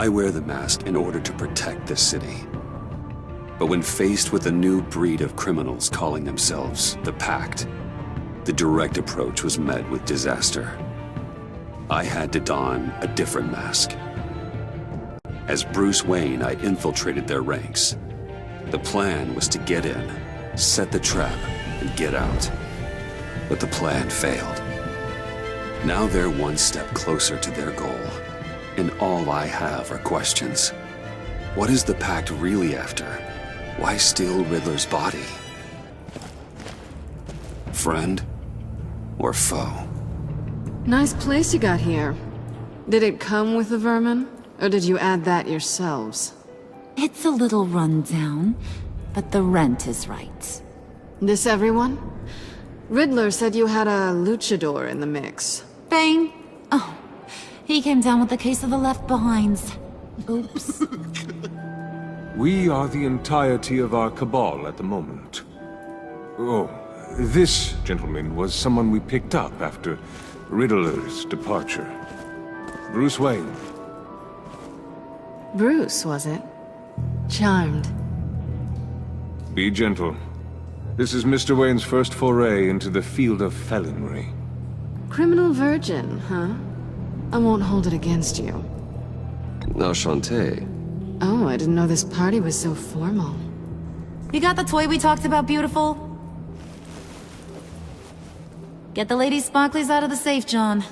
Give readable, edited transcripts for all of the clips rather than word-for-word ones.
I wear the mask in order to protect this city. But when faced with a new breed of criminals calling themselves the Pact, the direct approach was met with disaster. I had to don a different mask. As Bruce Wayne, I infiltrated their ranks. The plan was to get in, set the trap, and get out. But the plan failed. Now they're one step closer to their goal, and all I have are questions. What is the Pact really after? Why steal Riddler's body? Friend or foe? Nice place you got here. Did it come with the vermin? Or did you add that yourselves? It's a little run down, but the rent is right. This everyone? Riddler said you had a luchador in the mix. Bane? Oh, he came down with a case of the left behinds. Oops. We are the entirety of our cabal at the moment. Oh, this gentleman was someone we picked up after Riddler's departure. Bruce Wayne. Bruce, was it? Charmed. Be gentle. This is Mr. Wayne's first foray into the field of felonry. Criminal virgin, huh? I won't hold it against you. Enchanté. Oh, I didn't know this party was so formal. You got the toy we talked about, beautiful? Get the lady sparklies out of the safe, John.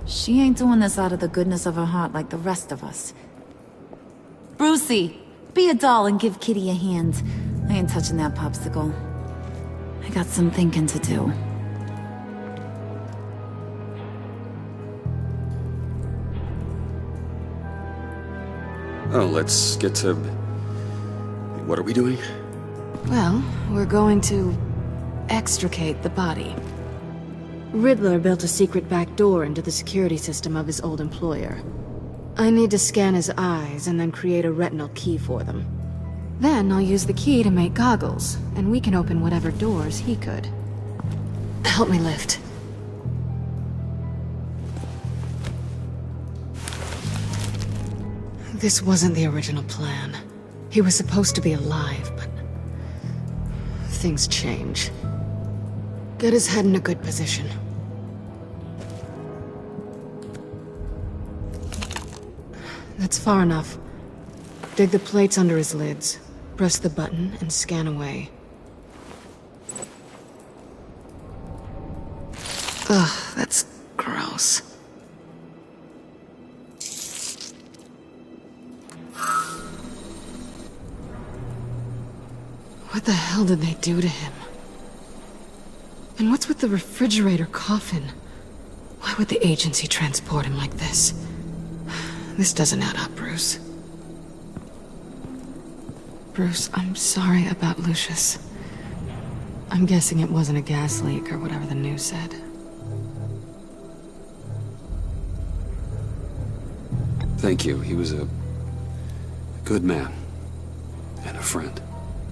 She ain't doing this out of the goodness of her heart like the rest of us. Brucey, be a doll and give Kitty a hand. I ain't touching that popsicle. I got some thinking to do. Oh, let's get to... What are we doing? Well, we're going to extricate the body. Riddler built a secret back door into the security system of his old employer. I need to scan his eyes and then create a retinal key for them. Then I'll use the key to make goggles, and we can open whatever doors he could. Help me lift. This wasn't the original plan. He was supposed to be alive, but... things change. Get his head in a good position. That's far enough. Dig the plates under his lids. Press the button and scan away. Ugh, that's gross. What the hell did they do to him? And what's with the refrigerator coffin? Why would the agency transport him like this? This doesn't add up, Bruce. Bruce, I'm sorry about Lucius. I'm guessing it wasn't a gas leak or whatever the news said. Thank you. He was a good man. And a friend.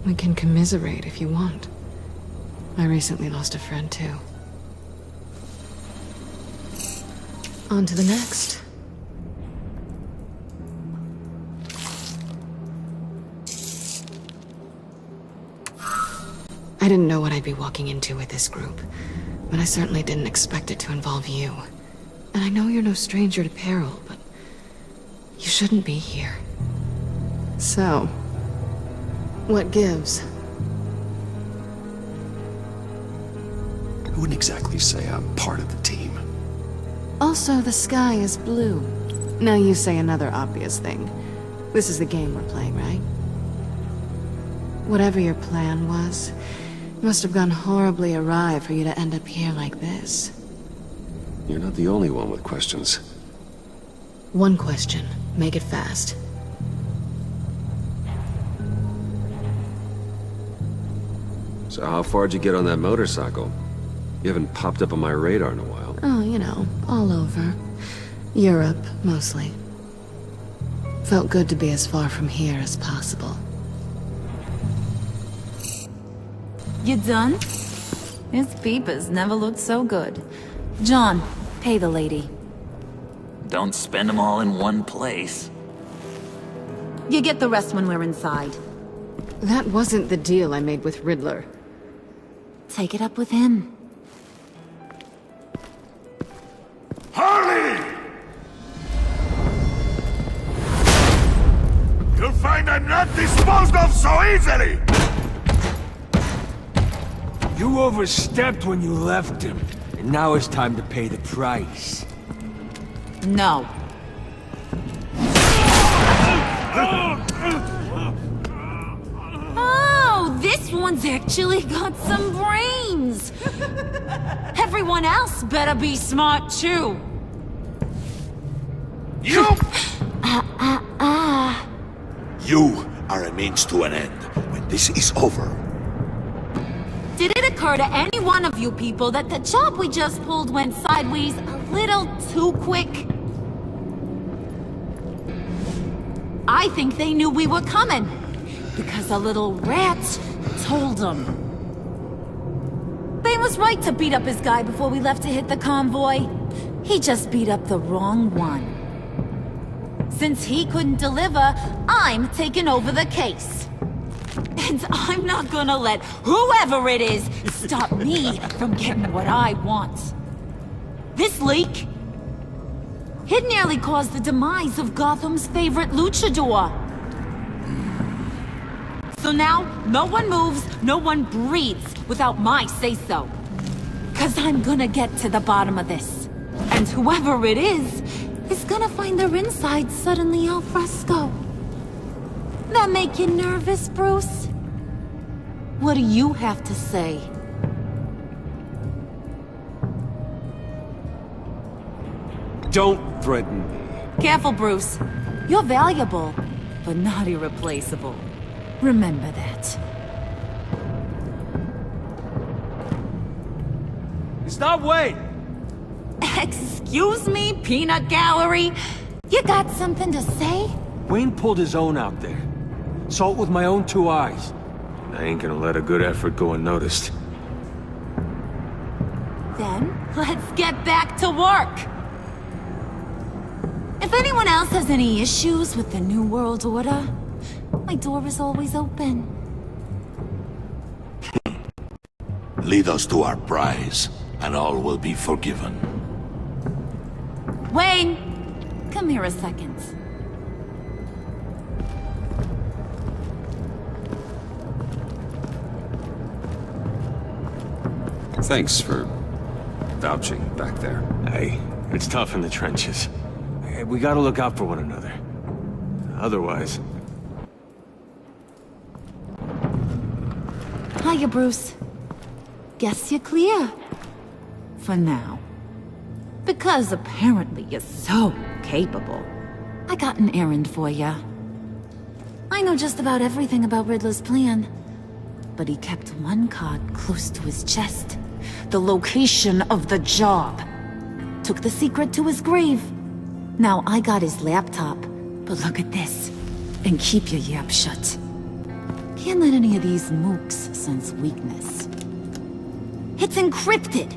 We can commiserate if you want. I recently lost a friend, too. On to the next. I didn't know what I'd be walking into with this group, but I certainly didn't expect it to involve you. And I know you're no stranger to peril, but you shouldn't be here. So, what gives? I wouldn't exactly say I'm part of the team. Also, the sky is blue. Now you say another obvious thing. This is the game we're playing, right? Whatever your plan was, must have gone horribly awry for you to end up here like this. You're not the only one with questions. One question. Make it fast. So how far'd you get on that motorcycle? You haven't popped up on my radar in a while. Oh, you know, all over. Europe, mostly. Felt good to be as far from here as possible. You done? His peepers never looked so good. John, pay the lady. Don't spend them all in one place. You get the rest when we're inside. That wasn't the deal I made with Riddler. Take it up with him. Harley! You'll find I'm not disposed of so easily! You overstepped when you left him, and now it's time to pay the price. No. Oh, this one's actually got some brains! Everyone else better be smart too. You! You are a means to an end. When this is over, Did it occur to any one of you people that the job we just pulled went sideways a little too quick? I think they knew we were coming, because a little rat told them. Bane was right to beat up his guy before we left to hit the convoy. He just beat up the wrong one. Since he couldn't deliver, I'm taking over the case. And I'm not gonna let whoever it is stop me from getting what I want. This leak, it nearly caused the demise of Gotham's favorite luchador. So now, no one moves, no one breathes without my say-so. 'Cause I'm gonna get to the bottom of this. And whoever it is gonna find their insides suddenly al fresco. That make you nervous, Bruce? What do you have to say? Don't threaten me. Careful, Bruce. You're valuable, but not irreplaceable. Remember that. Stop waiting! Excuse me, Peanut Gallery? You got something to say? Wayne pulled his own out there. Saw it with my own two eyes. I ain't gonna let a good effort go unnoticed. Then, let's get back to work. If anyone else has any issues with the New World Order, my door is always open. lead us to our prize, and all will be forgiven. Wayne! Come here a second. Thanks for vouching back there. Hey, it's tough in the trenches. Hey, we gotta look out for one another. Otherwise... Hiya, Bruce. Guess you're clear. For now. Because apparently you're so capable. I got an errand for ya. I know just about everything about Riddler's plan. But he kept one card close to his chest. The location of the job. Took the secret to his grave. Now I got his laptop. But look at this. And keep your yap shut. Can't let any of these mooks sense weakness. It's encrypted!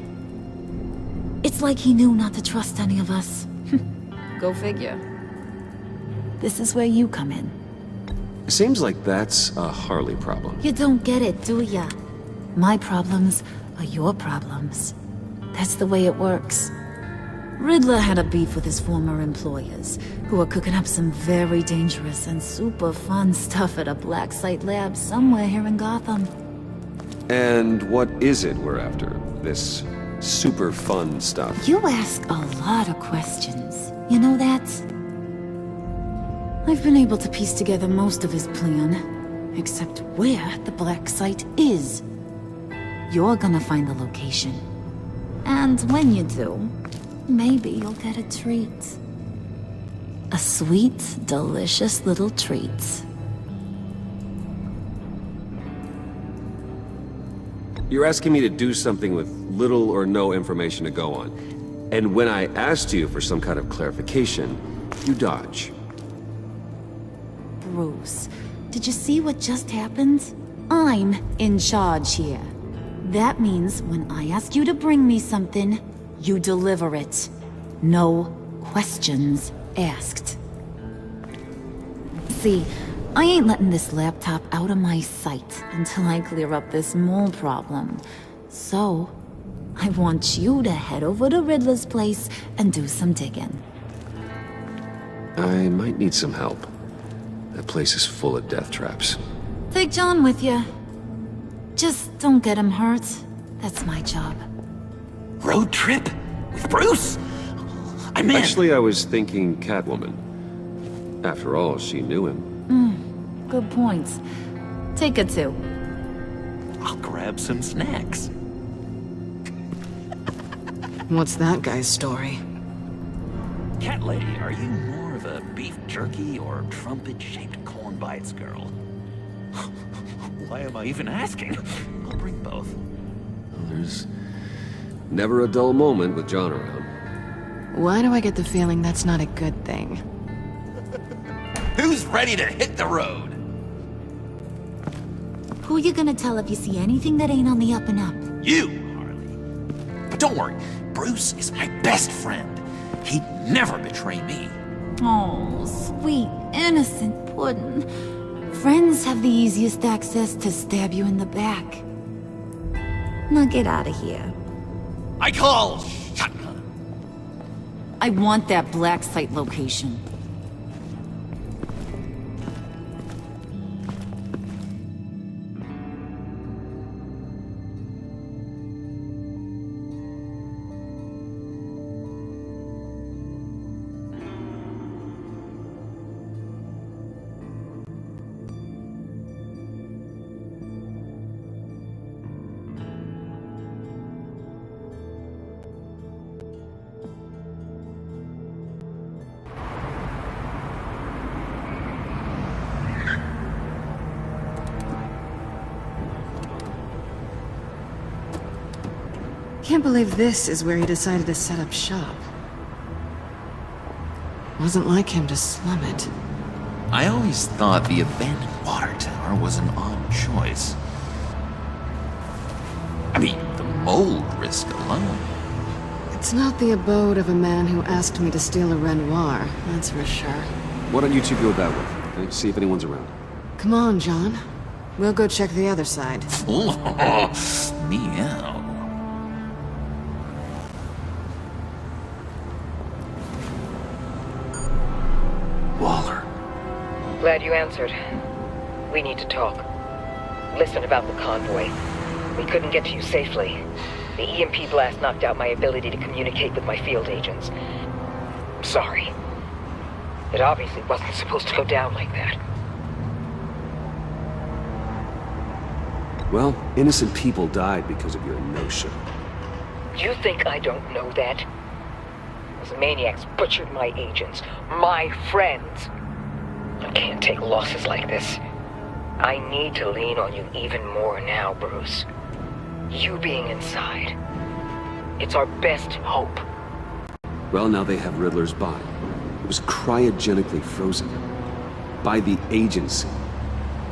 It's like he knew not to trust any of us. Go figure. This is where you come in. Seems like that's a Harley problem. You don't get it, do ya? My problems are your problems. That's the way it works. Riddler had a beef with his former employers, who were cooking up some very dangerous and super fun stuff at a black site lab somewhere here in Gotham. And what is it we're after? This super fun stuff? You ask a lot of questions. You know that? I've been able to piece together most of his plan, except where the black site is. You're gonna find the location. And when you do, maybe you'll get a treat. A sweet, delicious little treat. You're asking me to do something with little or no information to go on. And when I asked you for some kind of clarification, you dodge. Bruce, did you see what just happened? I'm in charge here. That means when I ask you to bring me something, you deliver it. No questions asked. See, I ain't letting this laptop out of my sight until I clear up this mole problem. So, I want you to head over to Riddler's place and do some digging. I might need some help. That place is full of death traps. Take John with you. Just don't get him hurt. That's my job. Road trip? With Bruce? I'm in. Actually, I was thinking Catwoman. After all, she knew him. Good points. Take it too. I'll grab some snacks. What's that guy's story? Cat lady, are you more of a beef jerky or trumpet-shaped corn bites girl? Why am I even asking? I'll bring both. There's never a dull moment with John around. Why do I get the feeling that's not a good thing? Who's ready to hit the road? Who you gonna tell if you see anything that ain't on the up and up? You, Harley. But don't worry, Bruce is my best friend. He'd never betray me. Oh, sweet, innocent Puddin'. Friends have the easiest access to stab you in the back. Now get out of here. I call shotgun. I want that black site location. Can't believe this is where he decided to set up shop. Wasn't like him to slum it. I always thought the abandoned water tower was an odd choice. I mean, the mold risk alone. It's not the abode of a man who asked me to steal a Renoir, that's for sure. Why don't you two go that way? Okay? See if anyone's around. Come on, John. We'll go check the other side. Meow. Waller. Glad you answered. We need to talk. Listen about the convoy. We couldn't get to you safely. The EMP blast knocked out my ability to communicate with my field agents. Sorry. It obviously wasn't supposed to go down like that. Well, innocent people died because of your no-show. You think I don't know that? Those maniacs butchered my agents, my friends. I can't take losses like this. I need to lean on you even more now, Bruce. You being inside. It's our best hope. Well, now they have Riddler's body. It was cryogenically frozen. By the agency.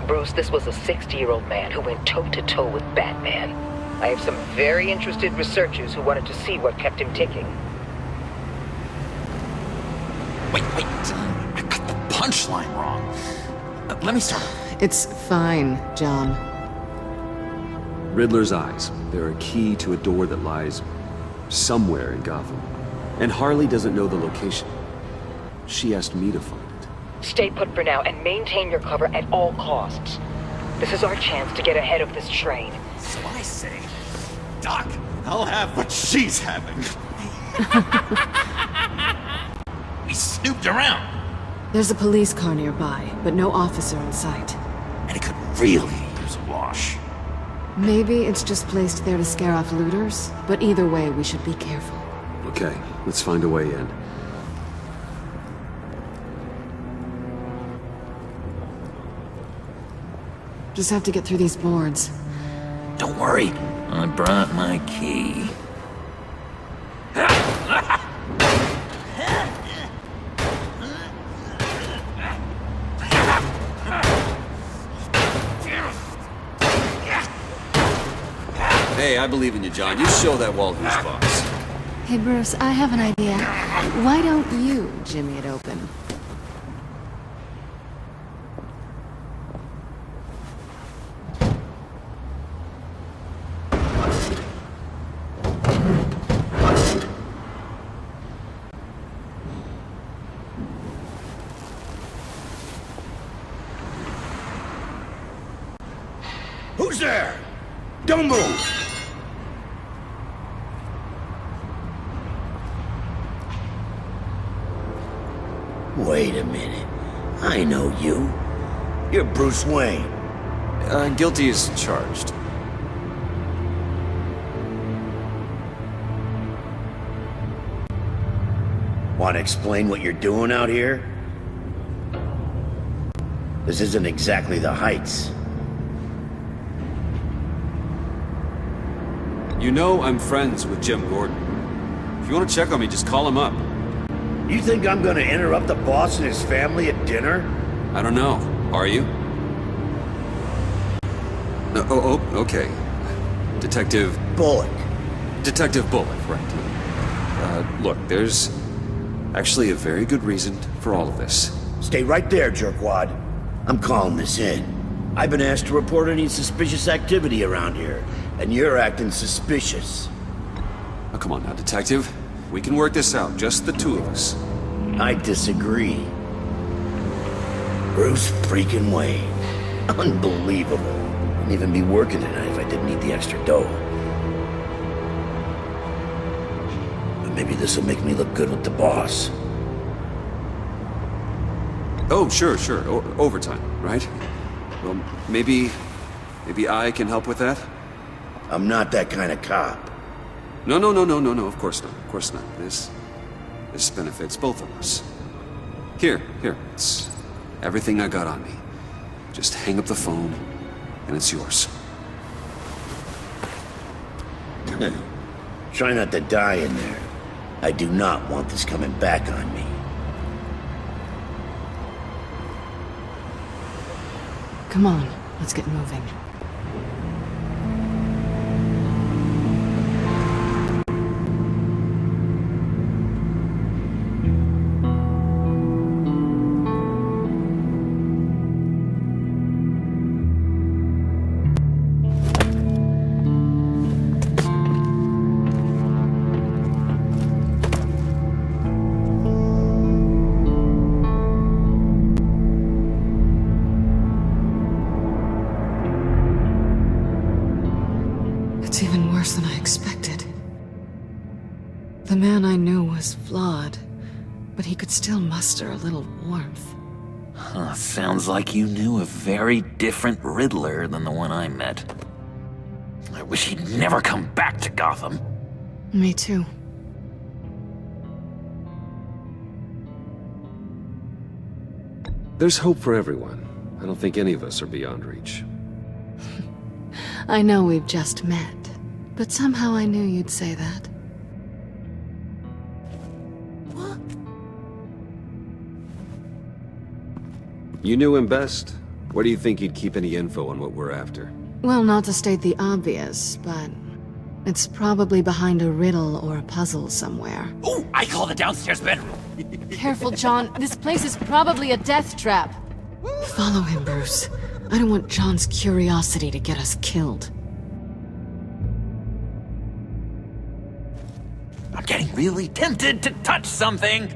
Bruce, this was a 60-year-old man who went toe-to-toe with Batman. I have some very interested researchers who wanted to see what kept him ticking. Wait. I got the punchline wrong. Let me start over. It's fine, John. Riddler's eyes. They're a key to a door that lies somewhere in Gotham. And Harley doesn't know the location. She asked me to find it. Stay put for now and maintain your cover at all costs. This is our chance to get ahead of this train. So I say, Doc, I'll have what she's having. We snooped around. There's a police car nearby, but no officer in sight. And it could really use a wash. Maybe it's just placed there to scare off looters, but either way, we should be careful. Okay, let's find a way in. Just have to get through these boards. Don't worry, I brought my key. Hey, I believe in you, John. You show that wall who's boss. Hey, Bruce, I have an idea. Why don't you jimmy it open? Don't move! Wait a minute. I know you. You're Bruce Wayne. Guilty as charged. Want to explain what you're doing out here? This isn't exactly the Heights. You know I'm friends with Jim Gordon. If you want to check on me, just call him up. You think I'm gonna interrupt the boss and his family at dinner? I don't know. Are you? No, okay. Detective... Bullock. Detective Bullock, right. Look, there's actually a very good reason for all of this. Stay right there, jerkwad. I'm calling this in. I've been asked to report any suspicious activity around here, and you're acting suspicious. Oh, come on now, Detective. We can work this out, just the two of us. I disagree. Bruce freaking Wayne. Unbelievable. Wouldn't even be working tonight if I didn't need the extra dough. But maybe this'll make me look good with the boss. Oh, sure. Overtime, right? Well, maybe I can help with that? I'm not that kind of cop. No, of course not. This benefits both of us. Here, it's everything I got on me. Just hang up the phone, and it's yours. Try not to die in there. I do not want this coming back on me. Come on, let's get moving. It's even worse than I expected. The man I knew was flawed, but he could still muster a little warmth. Huh, sounds like you knew a very different Riddler than the one I met. I wish he'd never come back to Gotham. Me too. There's hope for everyone. I don't think any of us are beyond reach. I know we've just met, but somehow I knew you'd say that. What? You knew him best. Where do you think he'd keep any info on what we're after? Well, not to state the obvious, but it's probably behind a riddle or a puzzle somewhere. Oh, I call the downstairs bedroom. Careful, John. This place is probably a death trap. Follow him, Bruce. I don't want John's curiosity to get us killed. I'm getting really tempted to touch something.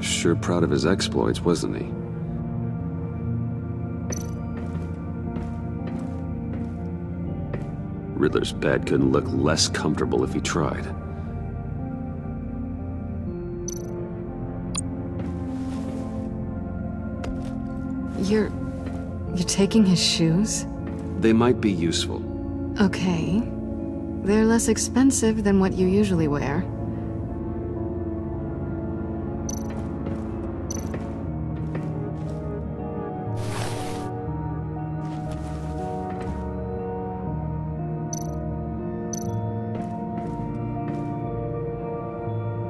Sure proud of his exploits, wasn't he? Riddler's bed couldn't look less comfortable if he tried. You're taking his shoes? They might be useful. Okay. They're less expensive than what you usually wear.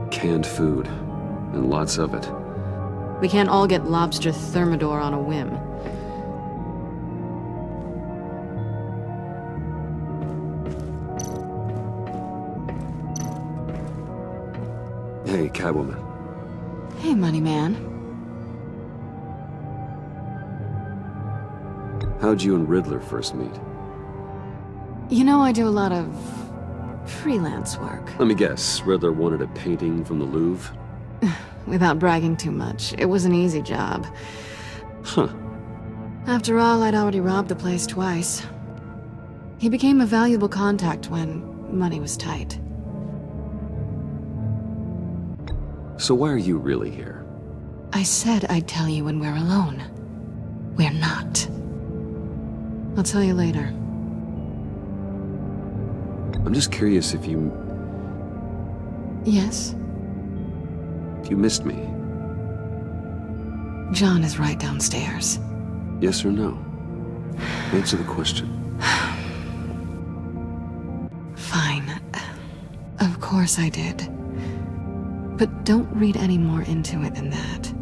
Canned food, and lots of it. We can't all get lobster thermidor on a whim. Hey, Catwoman. Hey, money man. How'd you and Riddler first meet? You know, I do a lot of freelance work. Let me guess, Riddler wanted a painting from the Louvre? Without bragging too much, it was an easy job. Huh. After all, I'd already robbed the place twice. He became a valuable contact when money was tight. So why are you really here? I said I'd tell you when we're alone. We're not. I'll tell you later. I'm just curious if you... Yes? if you missed me. John is right downstairs. Yes or no? Answer the question. Fine. Of course I did. But don't read any more into it than that.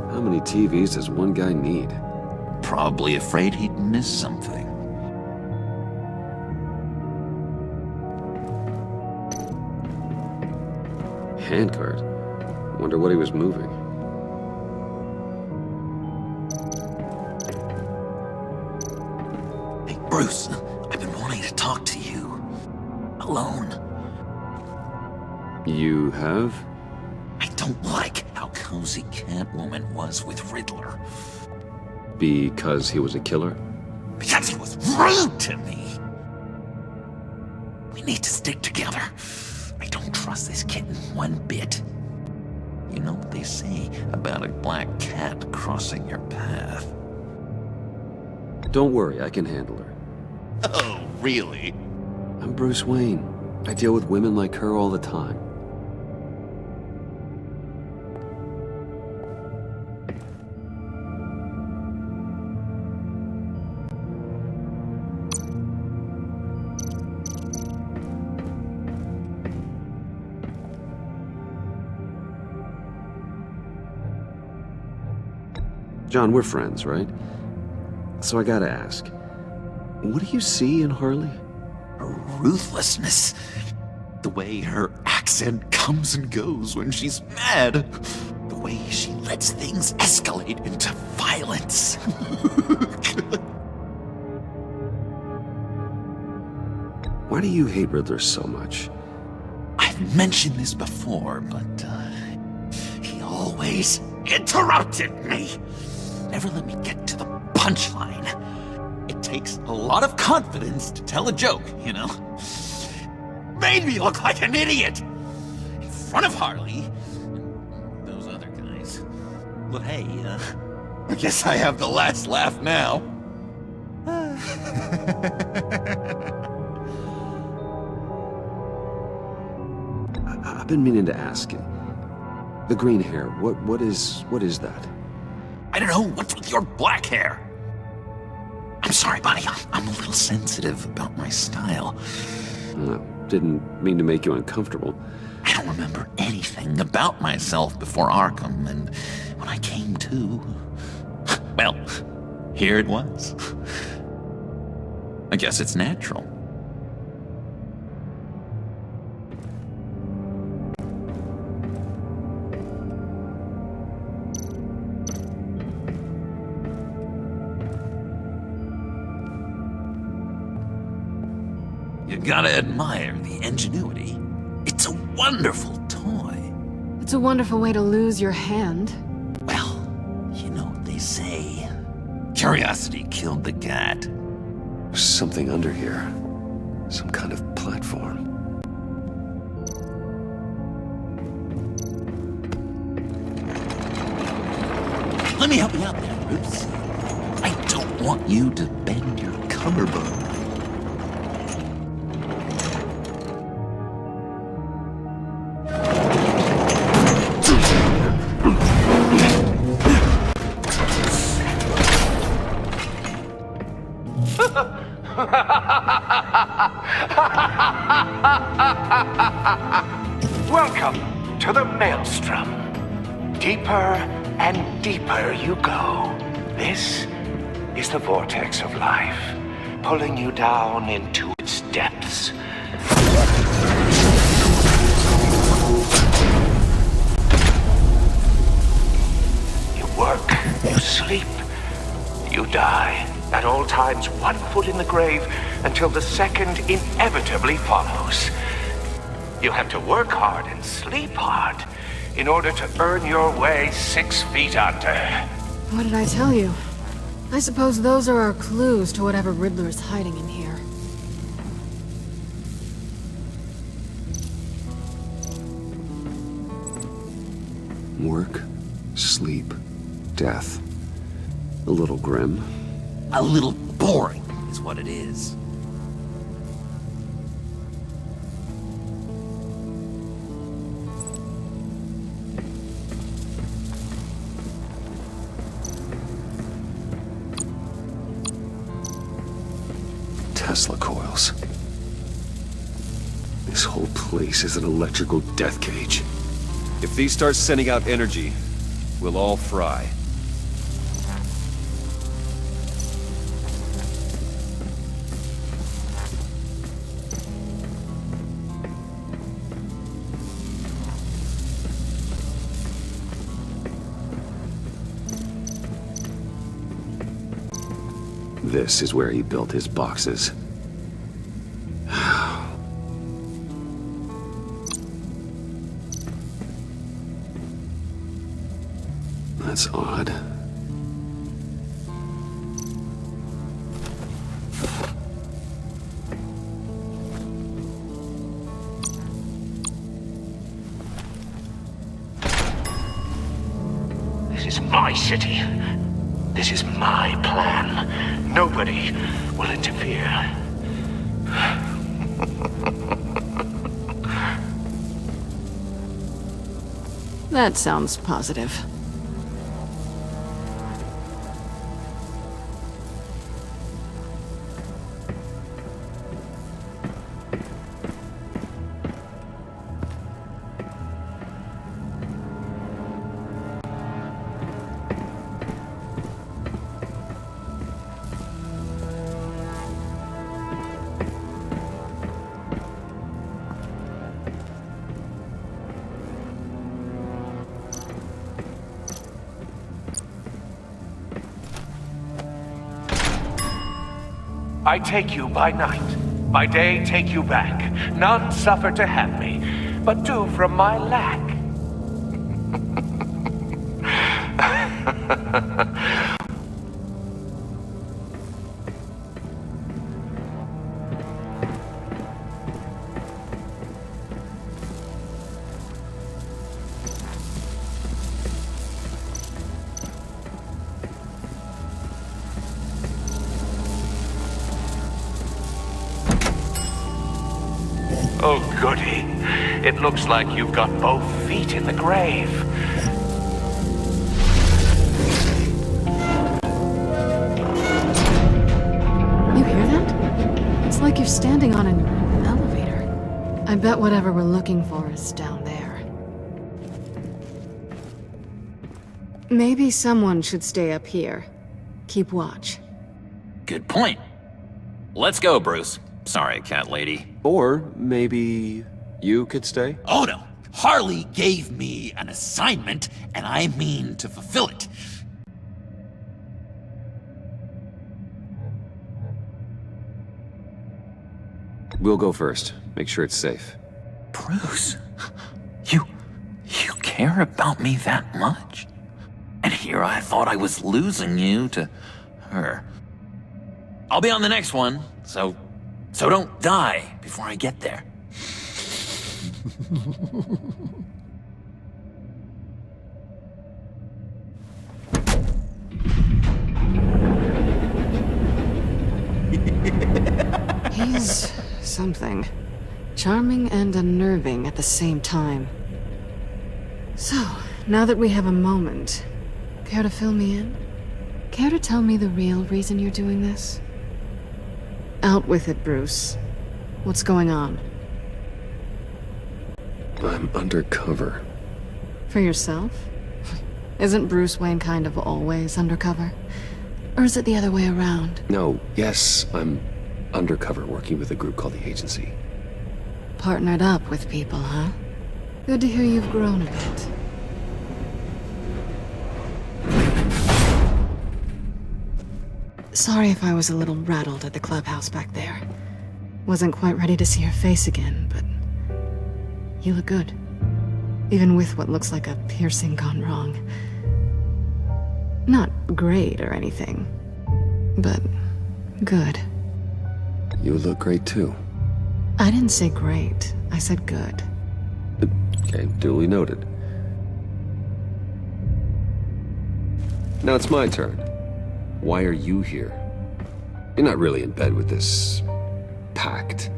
How many TVs does one guy need? Probably afraid he'd miss something. Handcart? Wonder what he was moving. Hey, Bruce, I've been wanting to talk to you. Alone. You have? I don't like how cozy Catwoman was with Riddler. Because he was a killer? Because he was rude to me! We need to stick together. I don't trust this kitten one bit. You know what they say about a black cat crossing your path? Don't worry, I can handle her. Oh, really? I'm Bruce Wayne. I deal with women like her all the time. John, we're friends, right? So I gotta ask, what do you see in Harley? Her ruthlessness. The way her accent comes and goes when she's mad. The way she lets things escalate into violence. Why do you hate Riddler so much? I've mentioned this before, but he always interrupted me. Never let me get to the punchline. It takes a lot of confidence to tell a joke, you know? Made me look like an idiot! In front of Harley and those other guys. But hey, I guess I have the last laugh now. I've been meaning to ask you. The green hair, what is that? I don't know, what's with your black hair? I'm sorry, buddy, I'm a little sensitive about my style. Didn't mean to make you uncomfortable. I don't remember anything about myself before Arkham, and when I came to, well, here it was. I guess it's natural. You gotta admire the ingenuity. It's a wonderful toy. It's a wonderful way to lose your hand. Well, you know what they say. Curiosity killed the cat. There's something under here. Some kind of platform. Let me help you out there, Bruce. I don't want you to bend your collarbone. Welcome to the Maelstrom. Deeper and deeper you go. This is the vortex of life, pulling you down into its depths. You work, you sleep, you die. At all times, one foot in the grave until the second inevitably follows. You have to work hard and sleep hard in order to earn your way 6 feet under. What did I tell you? I suppose those are our clues to whatever Riddler is hiding in here. Work, sleep, death. A little grim. A little boring is what it is. Tesla coils. This whole place is an electrical death cage. If these start sending out energy, we'll all fry. This is where he built his boxes. That's odd. This is my city. This is my plan. Nobody will interfere. That sounds positive. I take you by night. By day, take you back. None suffer to have me, but do from my lack. Oh, goody. It looks like you've got both feet in the grave. You hear that? It's like you're standing on an elevator. I bet whatever we're looking for is down there. Maybe someone should stay up here. Keep watch. Good point. Let's go, Bruce. Sorry, cat lady. Or maybe you could stay? Oh no! Harley gave me an assignment, and I mean to fulfill it. We'll go first. Make sure it's safe. Bruce, you care about me that much? And here I thought I was losing you to her. I'll be on the next one, so don't die before I get there. He's something. Charming and unnerving at the same time. So, now that we have a moment, care to fill me in? Care to tell me the real reason you're doing this? Out with it, Bruce. What's going on? I'm undercover. For yourself? Isn't Bruce Wayne kind of always undercover? Or is it the other way around? No, yes, I'm undercover working with a group called the Agency. Partnered up with people, huh? Good to hear you've grown a bit. Sorry if I was a little rattled at the clubhouse back there. Wasn't quite ready to see your face again, but you look good. Even with what looks like a piercing gone wrong. Not great or anything, but good. You look great too. I didn't say great, I said good. Okay, duly noted. Now it's my turn. Why are you here? You're not really in bed with this pact.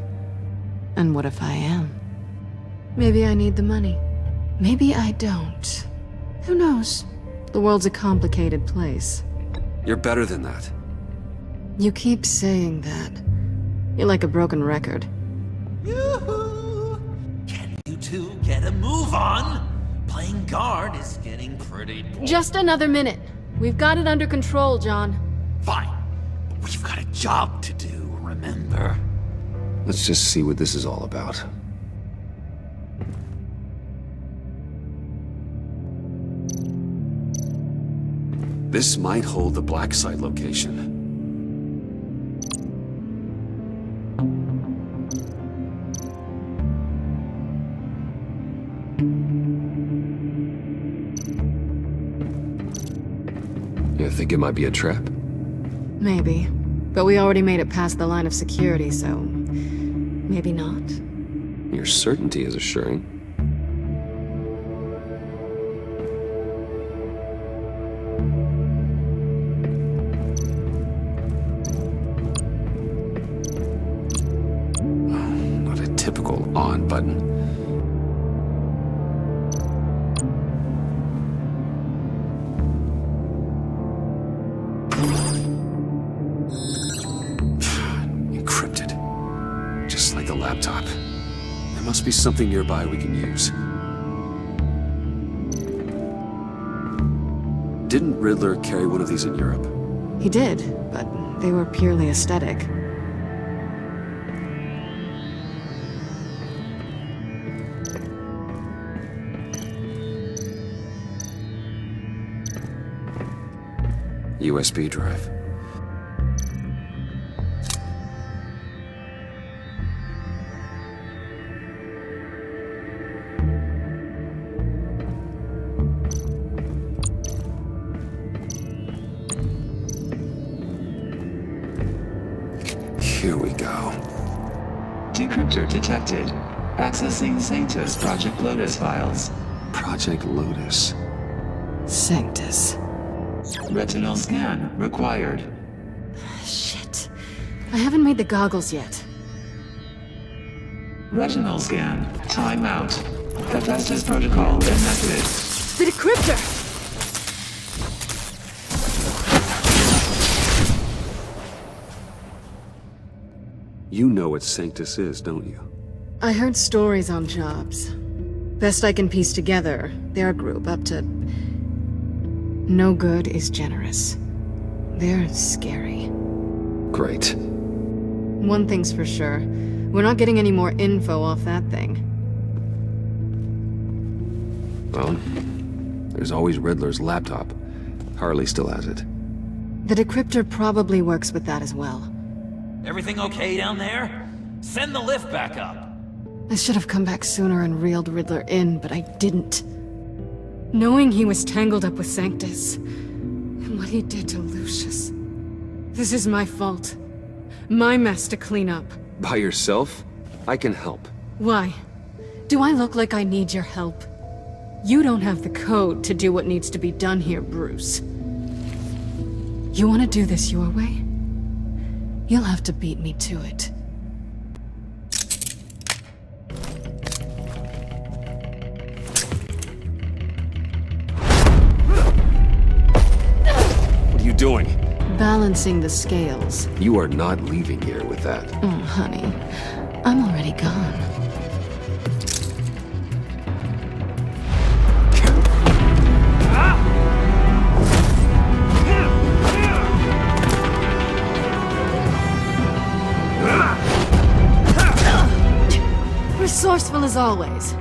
And what if I am? Maybe I need the money. Maybe I don't. Who knows? The world's a complicated place. You're better than that. You keep saying that. You're like a broken record. Yoo-hoo! Can you two get a move on? Playing guard is getting pretty boring. Just another minute. We've got it under control, John. Fine. But we've got a job to do, remember? Let's just see what this is all about. This might hold the black site location. You think it might be a trap? Maybe. But we already made it past the line of security, so maybe not. Your certainty is assuring. Not a typical on button. Laptop. There must be something nearby we can use. Didn't Riddler carry one of these in Europe? He did, but they were purely aesthetic. USB drive. Here we go. Decryptor detected. Accessing Sanctus Project Lotus files. Project Lotus. Sanctus. Retinal scan required. Shit. I haven't made the goggles yet. Retinal scan. Timeout. Hephaestus protocol enacted. The decryptor! You know what Sanctus is, don't you? I heard stories on jobs. Best I can piece together, their group up to... No good is generous. They're scary. Great. One thing's for sure. We're not getting any more info off that thing. Well, there's always Riddler's laptop. Harley still has it. The decryptor probably works with that as well. Everything okay down there? Send the lift back up. I should have come back sooner and reeled Riddler in, but I didn't. Knowing he was tangled up with Sanctus, and what he did to Lucius. This is my fault. My mess to clean up. By yourself? I can help. Why? Do I look like I need your help? You don't have the code to do what needs to be done here, Bruce. You want to do this your way? You'll have to beat me to it. What are you doing? balancing the scales. You are not leaving here with that. Oh, honey. I'm already gone. Resourceful as always.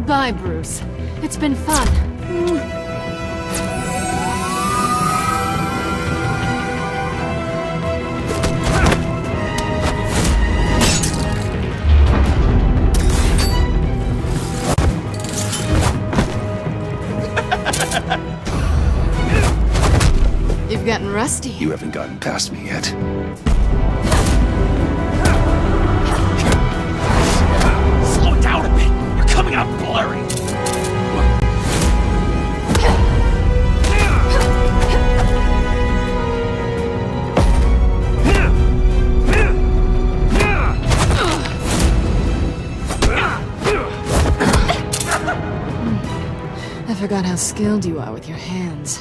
Bye, Bruce. It's been fun. You've gotten rusty. You haven't gotten past me yet. Slow down a bit. You're coming out blurry. I forgot how skilled you are with your hands.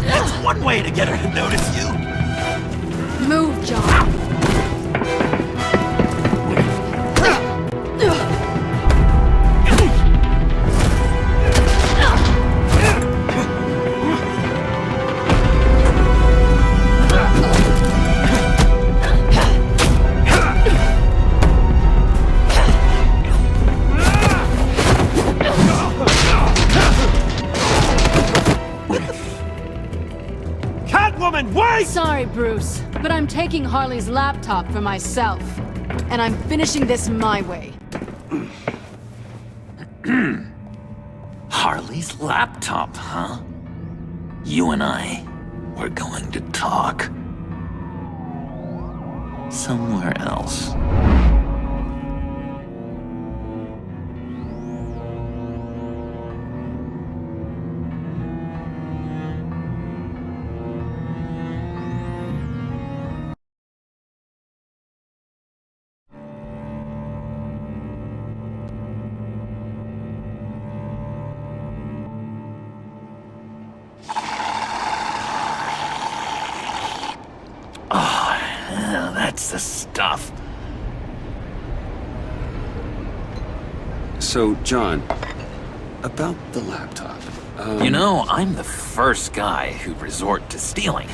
That's one way to get her to notice you. Move, John. Sorry, Bruce, but I'm taking Harley's laptop for myself. And I'm finishing this my way. Harley's laptop, huh? You and I, we're going to talk. Somewhere else. That's the stuff. So, John, about the laptop. You know, I'm the first guy who'd resort to stealing.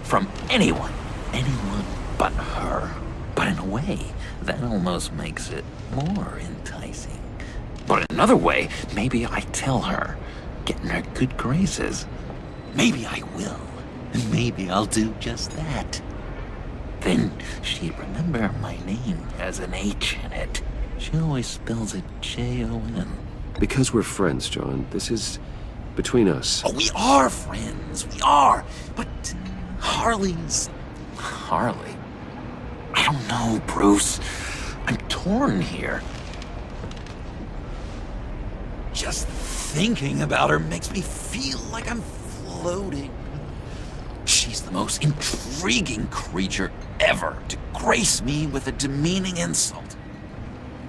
From anyone. Anyone but her. But in a way, that almost makes it more enticing. But in another way, maybe I tell her, get in her good graces. Maybe I will. And maybe I'll do just that. Then she'd remember my name has an H in it. She always spells it Jon. Because we're friends, John. This is between us. Oh, we are friends. We are. But Harley's... Harley? I don't know, Bruce. I'm torn here. Just thinking about her makes me feel like I'm floating. She's the most intriguing creature ever to grace me with a demeaning insult.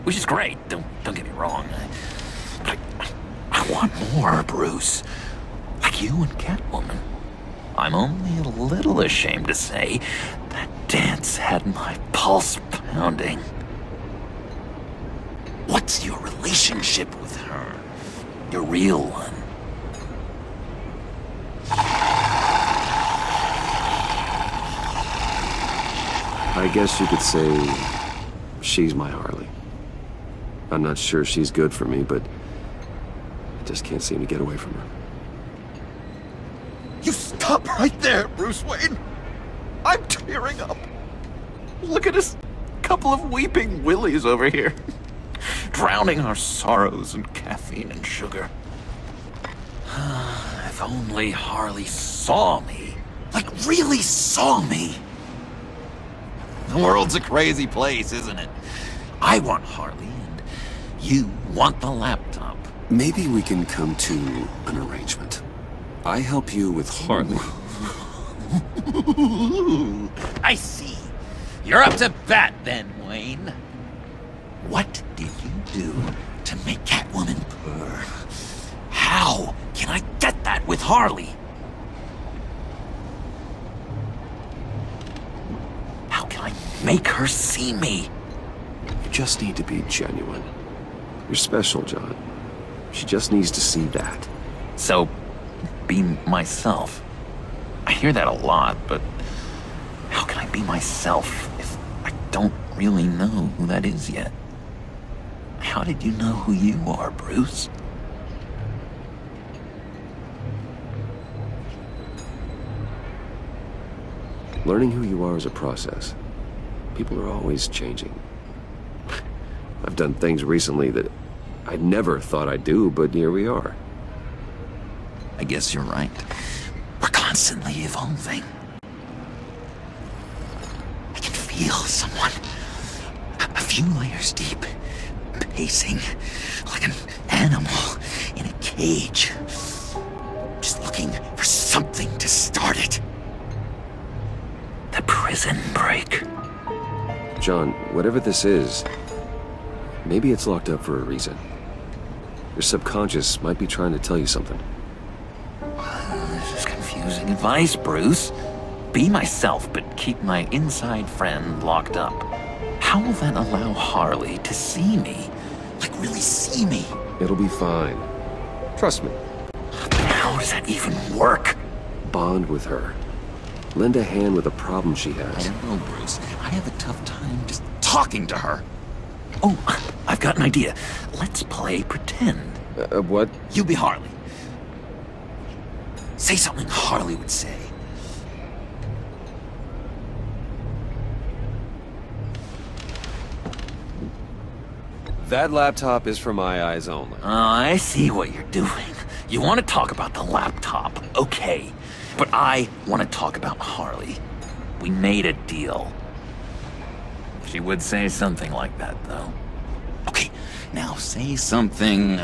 Which is great, don't get me wrong. But I want more, Bruce. Like you and Catwoman. I'm only a little ashamed to say that dance had my pulse pounding. What's your relationship with her? Your real one? I guess you could say she's my Harley. I'm not sure she's good for me, but I just can't seem to get away from her. You stop right there, Bruce Wayne. I'm tearing up. Look at us, couple of weeping willies over here. Drowning our sorrows in caffeine and sugar. If only Harley saw me. Like, really saw me. The world's a crazy place, isn't it? I want Harley, and you want the laptop. Maybe we can come to an arrangement. I help you with Harley. I see. You're up to bat then, Wayne. What did you do to make Catwoman purr? How can I get that with Harley? How can I make her see me? You just need to be genuine. You're special, John. She just needs to see that. So, be myself. I hear that a lot, but how can I be myself if I don't really know who that is yet? How did you know who you are, Bruce? Learning who you are is a process. People are always changing. I've done things recently that I never thought I'd do, but here we are. I guess you're right. We're constantly evolving. I can feel someone a few layers deep, pacing like an animal in a cage, just looking for something to start it. The prison break. John, whatever this is, maybe it's locked up for a reason. Your subconscious might be trying to tell you something. This is confusing advice, Bruce. Be myself, but keep my inside friend locked up. How will that allow Harley to see me? Like, really see me? It'll be fine. Trust me. But how does that even work? Bond with her. Lend a hand with a problem she has. I don't know, Bruce. I have a tough time just talking to her. Oh, I've got an idea. Let's play pretend. What? You be Harley. Say something Harley would say. That laptop is for my eyes only. Oh, I see what you're doing. You want to talk about the laptop, okay. But I want to talk about Harley. We made a deal. She would say something like that, though. Okay, now say something,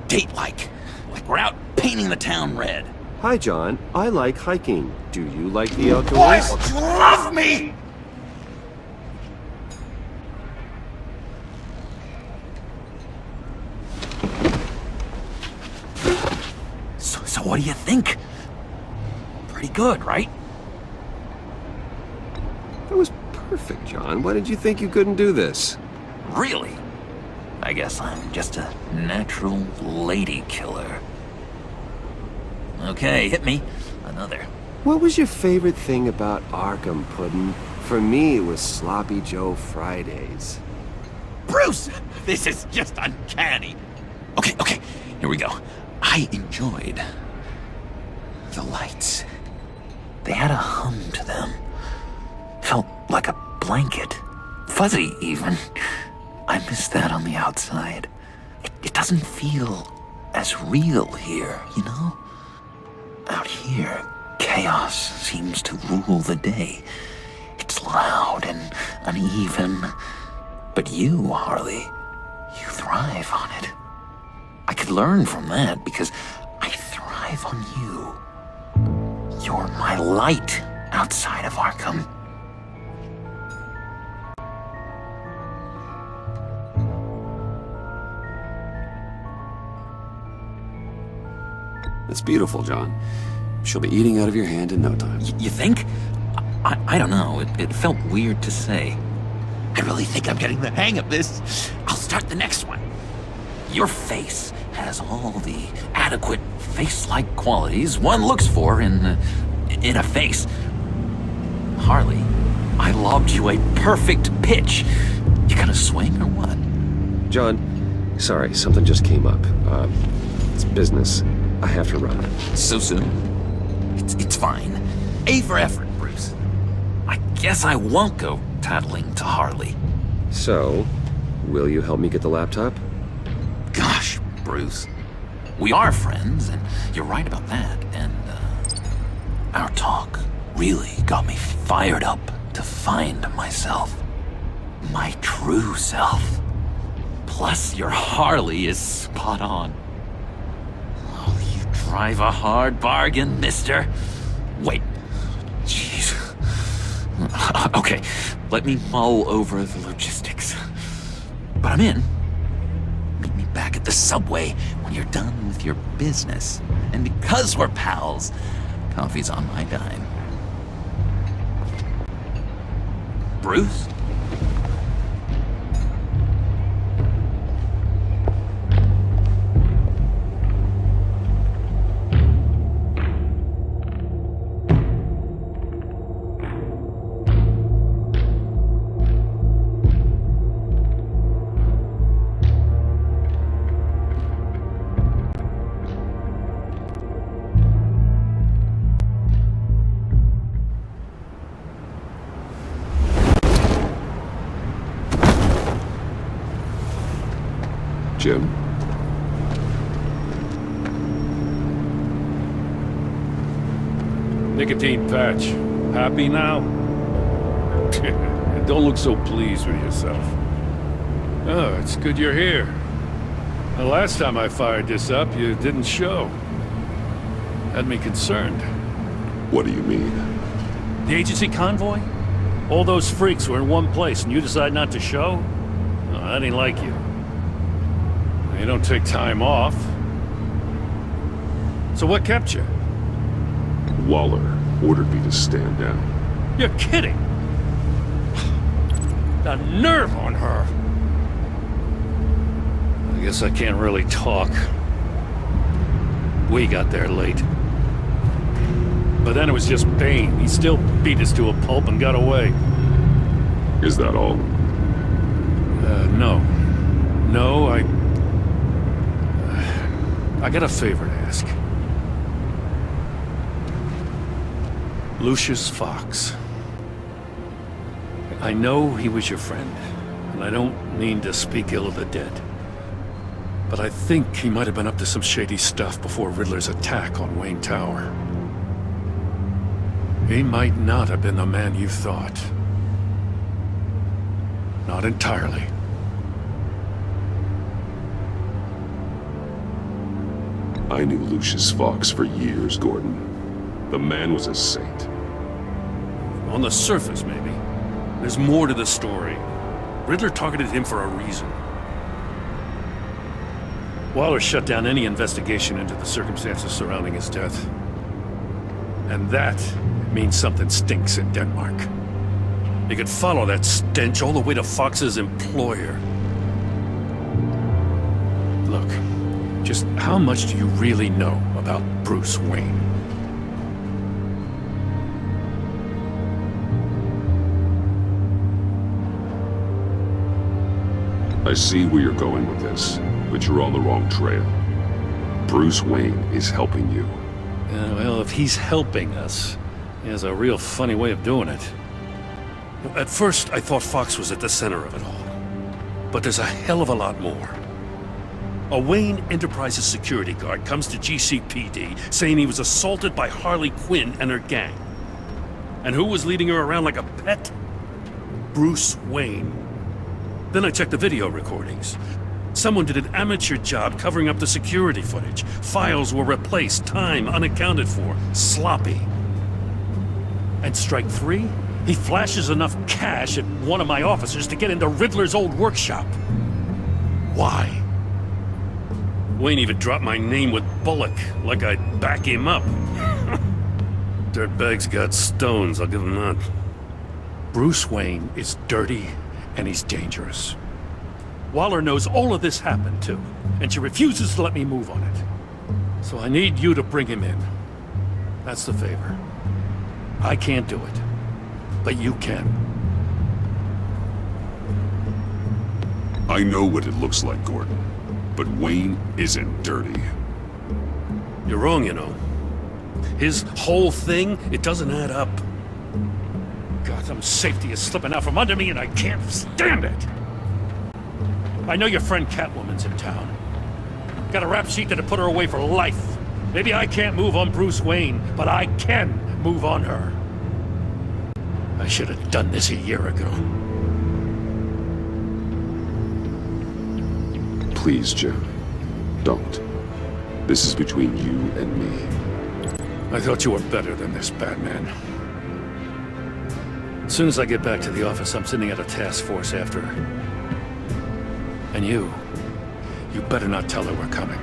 date-like. Like we're out painting the town red. Hi, John. I like hiking. Do you like the outdoors? Why would you love me? So what do you think? Pretty good, right? That was perfect, John. Why did you think you couldn't do this? Really? I guess I'm just a natural lady killer. Okay, hit me. Another. What was your favorite thing about Arkham, Puddin'? For me, it was Sloppy Joe Fridays. Bruce! This is just uncanny. Okay, here we go. I enjoyed the lights. They had a hum to them. Felt like a blanket. Fuzzy, even. I miss that on the outside. It doesn't feel as real here, you know? Out here, chaos seems to rule the day. It's loud and uneven. But you, Harley, you thrive on it. I could learn from that because I thrive on you. You're my light outside of Arkham. It's beautiful, John. She'll be eating out of your hand in no time. You think? I don't know. It felt weird to say. I really think I'm getting the hang of this. I'll start the next one. Your face has all the adequate face-like qualities one looks for in a face. Harley, I lobbed you a perfect pitch. You gonna swing or what? John, sorry, something just came up. It's business. I have to run. So soon? It's fine. A for effort, Bruce. I guess I won't go tattling to Harley. So, will you help me get the laptop? Gosh, Bruce. We are friends, and you're right about that, and, our talk really got me fired up to find myself. My true self. Plus, your Harley is spot on. Oh, you drive a hard bargain, mister. Wait. Jeez. Okay, let me mull over the logistics. But I'm in. Meet me back at the subway when you're done with your business. And because we're pals, coffee's on my dime. Bruce? Jim? Nicotine patch. Happy now? Don't look so pleased with yourself. Oh, it's good you're here. The last time I fired this up, you didn't show. Had me concerned. What do you mean? The agency convoy? All those freaks were in one place and you decide not to show? Oh, that ain't like you. You don't take time off. So what kept you? Waller ordered me to stand down. You're kidding! The nerve on her! I guess I can't really talk. We got there late. But then it was just Bane. He still beat us to a pulp and got away. Is that all? No. No, I got a favor to ask. Lucius Fox. I know he was your friend, and I don't mean to speak ill of the dead. But I think he might have been up to some shady stuff before Riddler's attack on Wayne Tower. He might not have been the man you thought. Not entirely. I knew Lucius Fox for years, Gordon. The man was a saint. On the surface, maybe. There's more to the story. Riddler targeted him for a reason. Waller shut down any investigation into the circumstances surrounding his death. And that means something stinks in Denmark. You could follow that stench all the way to Fox's employer. Look, just how much do you really know about Bruce Wayne? I see where you're going with this, but you're on the wrong trail. Bruce Wayne is helping you. Well, if he's helping us, he has a real funny way of doing it. At first, I thought Fox was at the center of it all. But there's a hell of a lot more. A Wayne Enterprises security guard comes to GCPD saying he was assaulted by Harley Quinn and her gang. And who was leading her around like a pet? Bruce Wayne. Then I checked the video recordings. Someone did an amateur job covering up the security footage. Files were replaced, time unaccounted for, sloppy. And strike three? He flashes enough cash at one of my officers to get into Riddler's old workshop. Why? Wayne even dropped my name with Bullock, like I'd back him up. Dirtbag's got stones, I'll give him that. Bruce Wayne is dirty and he's dangerous. Waller knows all of this happened too, and she refuses to let me move on it. So I need you to bring him in. That's the favor. I can't do it, but you can. I know what it looks like, Gordon, but Wayne isn't dirty. You're wrong, you know. His whole thing, it doesn't add up. Gotham's safety is slipping out from under me and I can't stand it! I know your friend Catwoman's in town. Got a rap sheet that'll put her away for life. Maybe I can't move on Bruce Wayne, but I can move on her. I should have done this a year ago. Please, Jim. Don't. This is between you and me. I thought you were better than this, Batman. As soon as I get back to the office, I'm sending out a task force after her. And you better not tell her we're coming.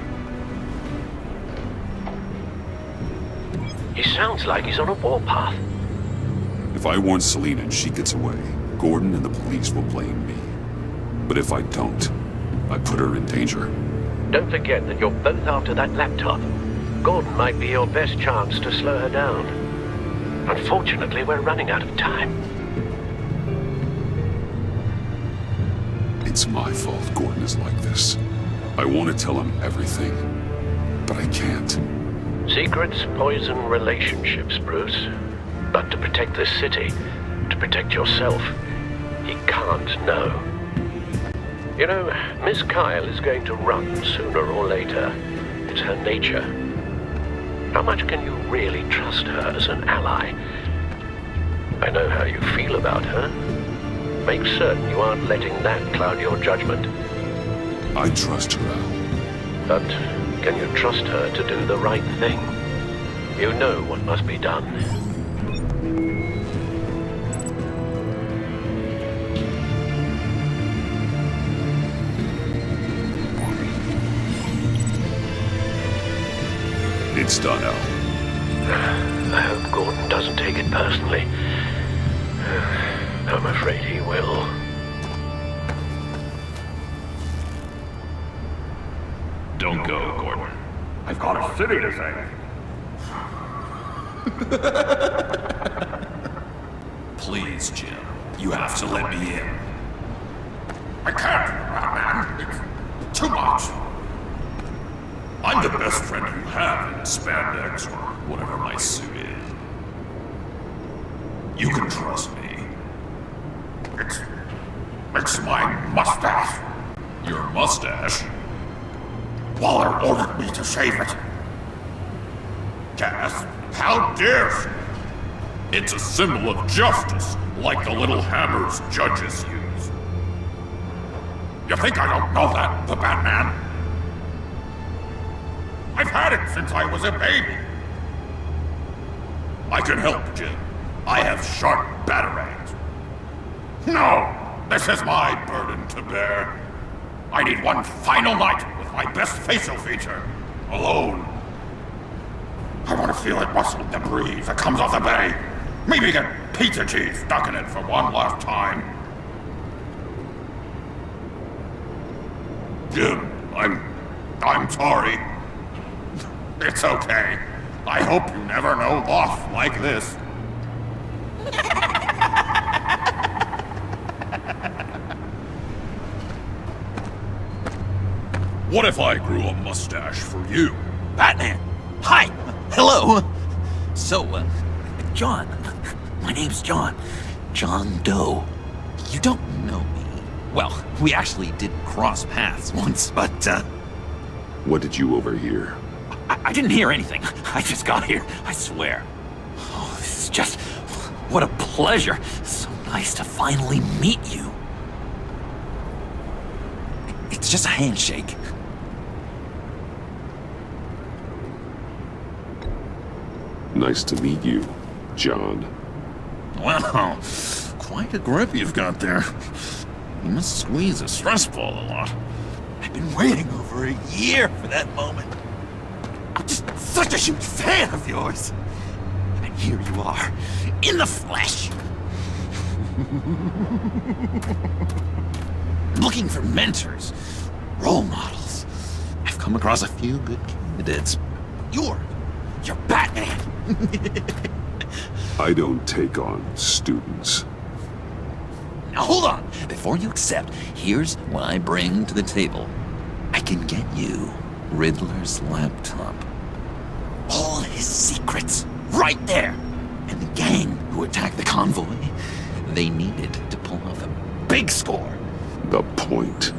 He sounds like he's on a warpath. If I warn Selina and she gets away, Gordon and the police will blame me. But if I don't, I put her in danger. Don't forget that you're both after that laptop. Gordon might be your best chance to slow her down. Unfortunately, we're running out of time. It's my fault Gordon is like this. I want to tell him everything, but I can't. Secrets poison relationships, Bruce. But to protect this city, to protect yourself, he can't know. You know, Miss Kyle is going to run sooner or later. It's her nature. How much can you really trust her as an ally? I know how you feel about her. Make certain you aren't letting that cloud your judgment. I trust her, Al. But can you trust her to do the right thing? You know what must be done. It's done, Al. I hope Gordon doesn't take it personally. I'm afraid he will. Don't go, Gordon. I've got a city to save. Please, Jim. You have to let me in. I can't, Batman. It's too much. I'm the best friend you have in spandex or whatever my suit is. You can trust me. It's my mustache. Your mustache? Waller ordered me to shave it. Cass, how dare she? It's a symbol of justice, like the little hammers judges use. You think I don't know that, the Batman? I've had it since I was a baby. I can help, Jim. I have sharp batarangs. No! This is my burden to bear. I need one final night with my best facial feature. Alone. I want to feel it rustle in the breeze that comes off the bay. Maybe get pizza cheese stuck in it for one last time. Jim, I'm sorry. It's okay. I hope you never know loss like this. What if I grew a mustache for you? Batman! Hi! Hello! So, John. My name's John. John Doe. You don't know me. Well, we actually did cross paths once, but, What did you overhear? I didn't hear anything. I just got here, I swear. Oh, this is just... what a pleasure. So nice to finally meet you. It's just a handshake. Nice to meet you, John. Wow, quite a grip you've got there. You must squeeze a stress ball a lot. I've been waiting over a year for that moment. I'm just such a huge fan of yours. And here you are, in the flesh. Looking for mentors, role models. I've come across a few good candidates. You're Batman. I don't take on students. Now hold on. Before you accept, here's what I bring to the table. I can get you Riddler's laptop. All his secrets, right there. And the gang who attacked the convoy, they needed to pull off a big score. The point.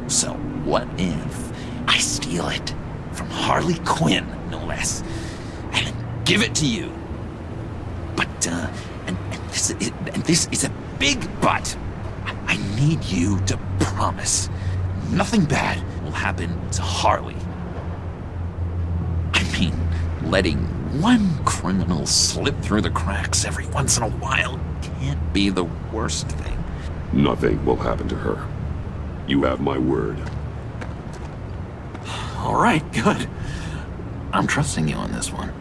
So what if I steal it from Harley Quinn, no less, and give it to you? But, and this is a big but. I need you to promise nothing bad will happen to Harley. I mean, letting one criminal slip through the cracks every once in a while can't be the worst thing. Nothing will happen to her. You have my word. All right, good. I'm trusting you on this one.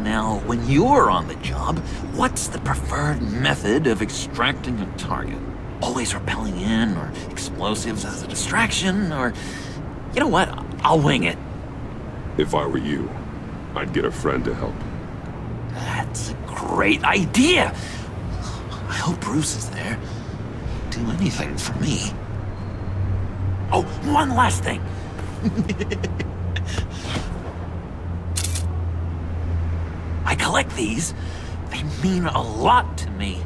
Now, when you're on the job, what's the preferred method of extracting a target? Always rappelling in, or explosives as a distraction, or... You know what? I'll wing it. If I were you, I'd get a friend to help. That's a great idea! I hope Bruce is there. Do anything for me. Oh, one last thing! I collect these. They mean a lot to me.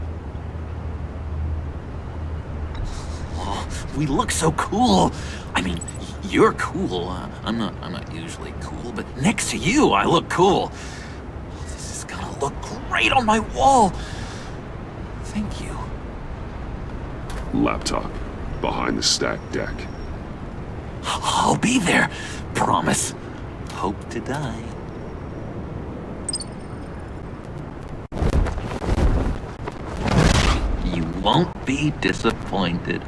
Oh, we look so cool. I mean, you're cool. I'm not usually cool, but next to you, I look cool. This is gonna look great on my wall. Thank you. Laptop. Behind the stacked deck. I'll be there. Promise. Hope to die. You won't be disappointed.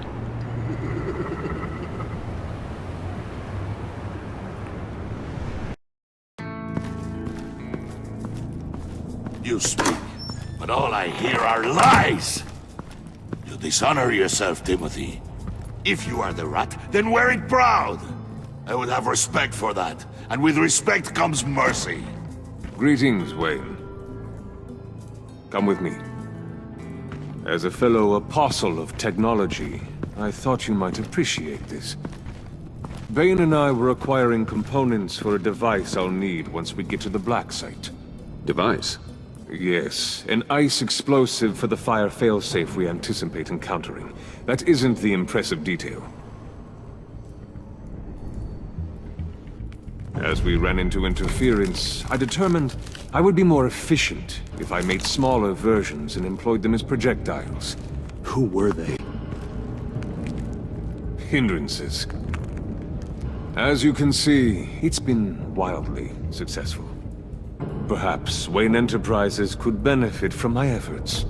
You speak, but all I hear are lies! You dishonor yourself, Timothy. If you are the rat, then wear it proud! I would have respect for that, and with respect comes mercy. Greetings, Wayne. Come with me. As a fellow apostle of technology, I thought you might appreciate this. Bane and I were acquiring components for a device I'll need once we get to the Black Site. Device? Yes, an ice explosive for the fire failsafe we anticipate encountering. That isn't the impressive detail. As we ran into interference, I determined I would be more efficient if I made smaller versions and employed them as projectiles. Who were they? Hindrances. As you can see, it's been wildly successful. Perhaps Wayne Enterprises could benefit from my efforts.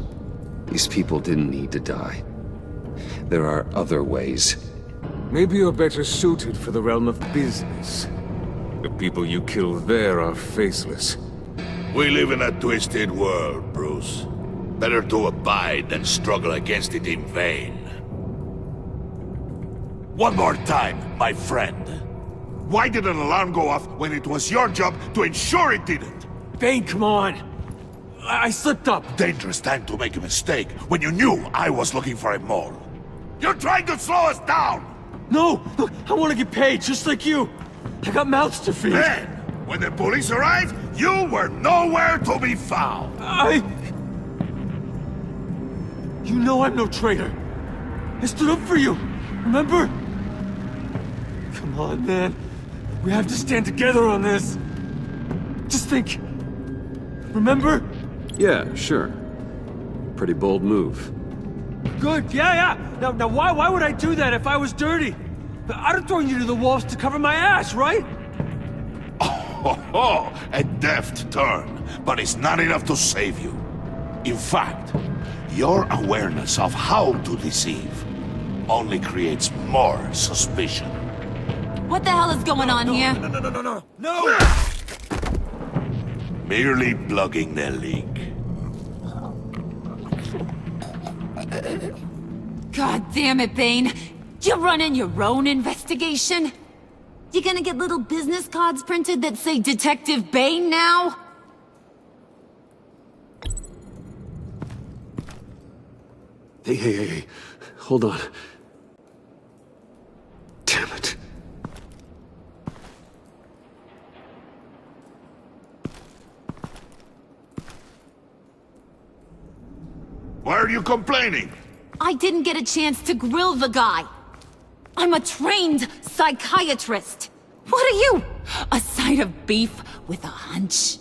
These people didn't need to die. There are other ways. Maybe you're better suited for the realm of business. The people you kill there are faceless. We live in a twisted world, Bruce. Better to abide than struggle against it in vain. One more time, my friend. Why did an alarm go off when it was your job to ensure it didn't? Bane, come on! I slipped up! Dangerous time to make a mistake when you knew I was looking for a mole. You're trying to slow us down! No! Look, I want to get paid, just like you! I got mouths to feed! Then, when the police arrived, you were nowhere to be found! You know I'm no traitor! I stood up for you, remember? Come on, man. We have to stand together on this. Just think. Remember? Yeah, sure. Pretty bold move. Good, yeah. Now why would I do that if I was dirty? I'd have thrown you to the wolves to cover my ass, right? Oh, a deft turn, but it's not enough to save you. In fact, your awareness of how to deceive only creates more suspicion. What the hell is going on here? No! Merely plugging the leak. God damn it, Bane. You running your own investigation? You gonna get little business cards printed that say Detective Bane now? Hey. Hold on. Damn it. Why are you complaining? I didn't get a chance to grill the guy. I'm a trained psychiatrist. What are you? A side of beef with a hunch?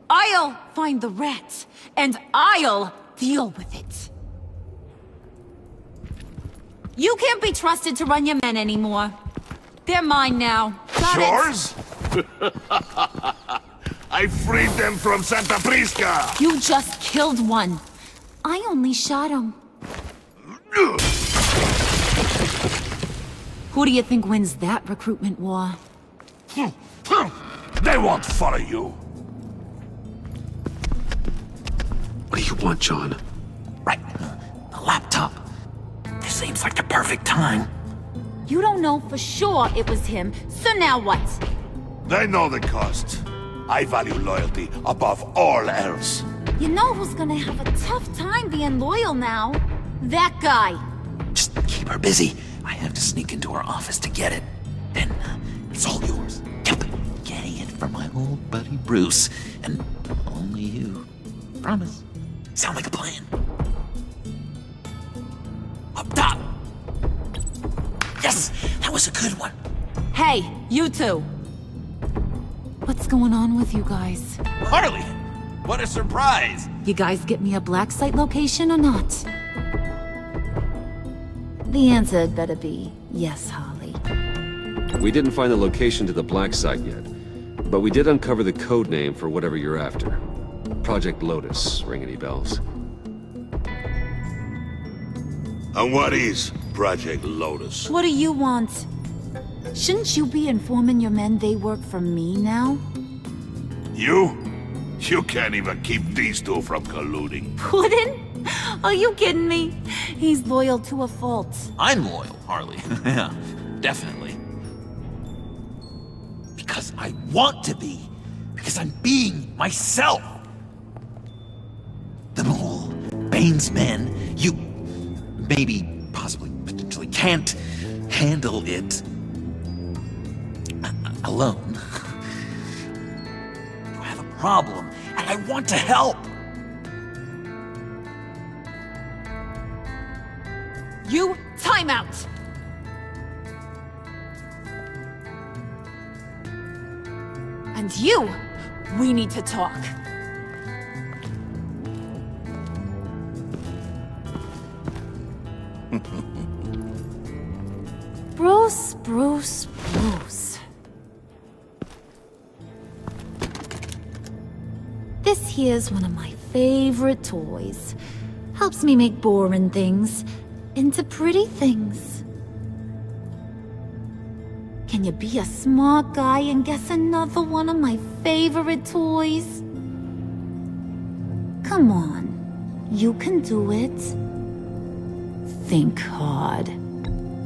I'll find the rats, and I'll deal with it. You can't be trusted to run your men anymore. They're mine now. Got Yours? I freed them from Santa Prisca! You just killed one. I only shot him. Who do you think wins that recruitment war? They won't follow you. What do you want, John? Right. The laptop. This seems like the perfect time. You don't know for sure it was him, so now what? They know the cost. I value loyalty above all else. You know who's gonna have a tough time being loyal now? That guy. Just keep her busy. I have to sneak into her office to get it. Then, it's all yours. Yep. Getting it from my old buddy Bruce. And only you. Promise. Sound like a plan. Up top! Yes! That was a good one. Hey, you two. What's going on with you guys? Harley! What a surprise! You guys get me a black site location or not? The answer had better be yes, Harley. We didn't find the location to the black site yet, but we did uncover the code name for whatever you're after. Project Lotus. Ring any bells? And what is Project Lotus? What do you want? Shouldn't you be informing your men they work for me now? You? You can't even keep these two from colluding. Puddin'? Are you kidding me? He's loyal to a fault. I'm loyal, Harley. Yeah, definitely. Because I want to be. Because I'm being myself. The Mole, Bane's men, you maybe, possibly, potentially can't handle it alone. You have a problem, and I want to help. You, time out! And you, we need to talk. Bruce. This here's one of my favorite toys. Helps me make boring things into pretty things. Can you be a smart guy and guess another one of my favorite toys? Come on, you can do it. Think hard.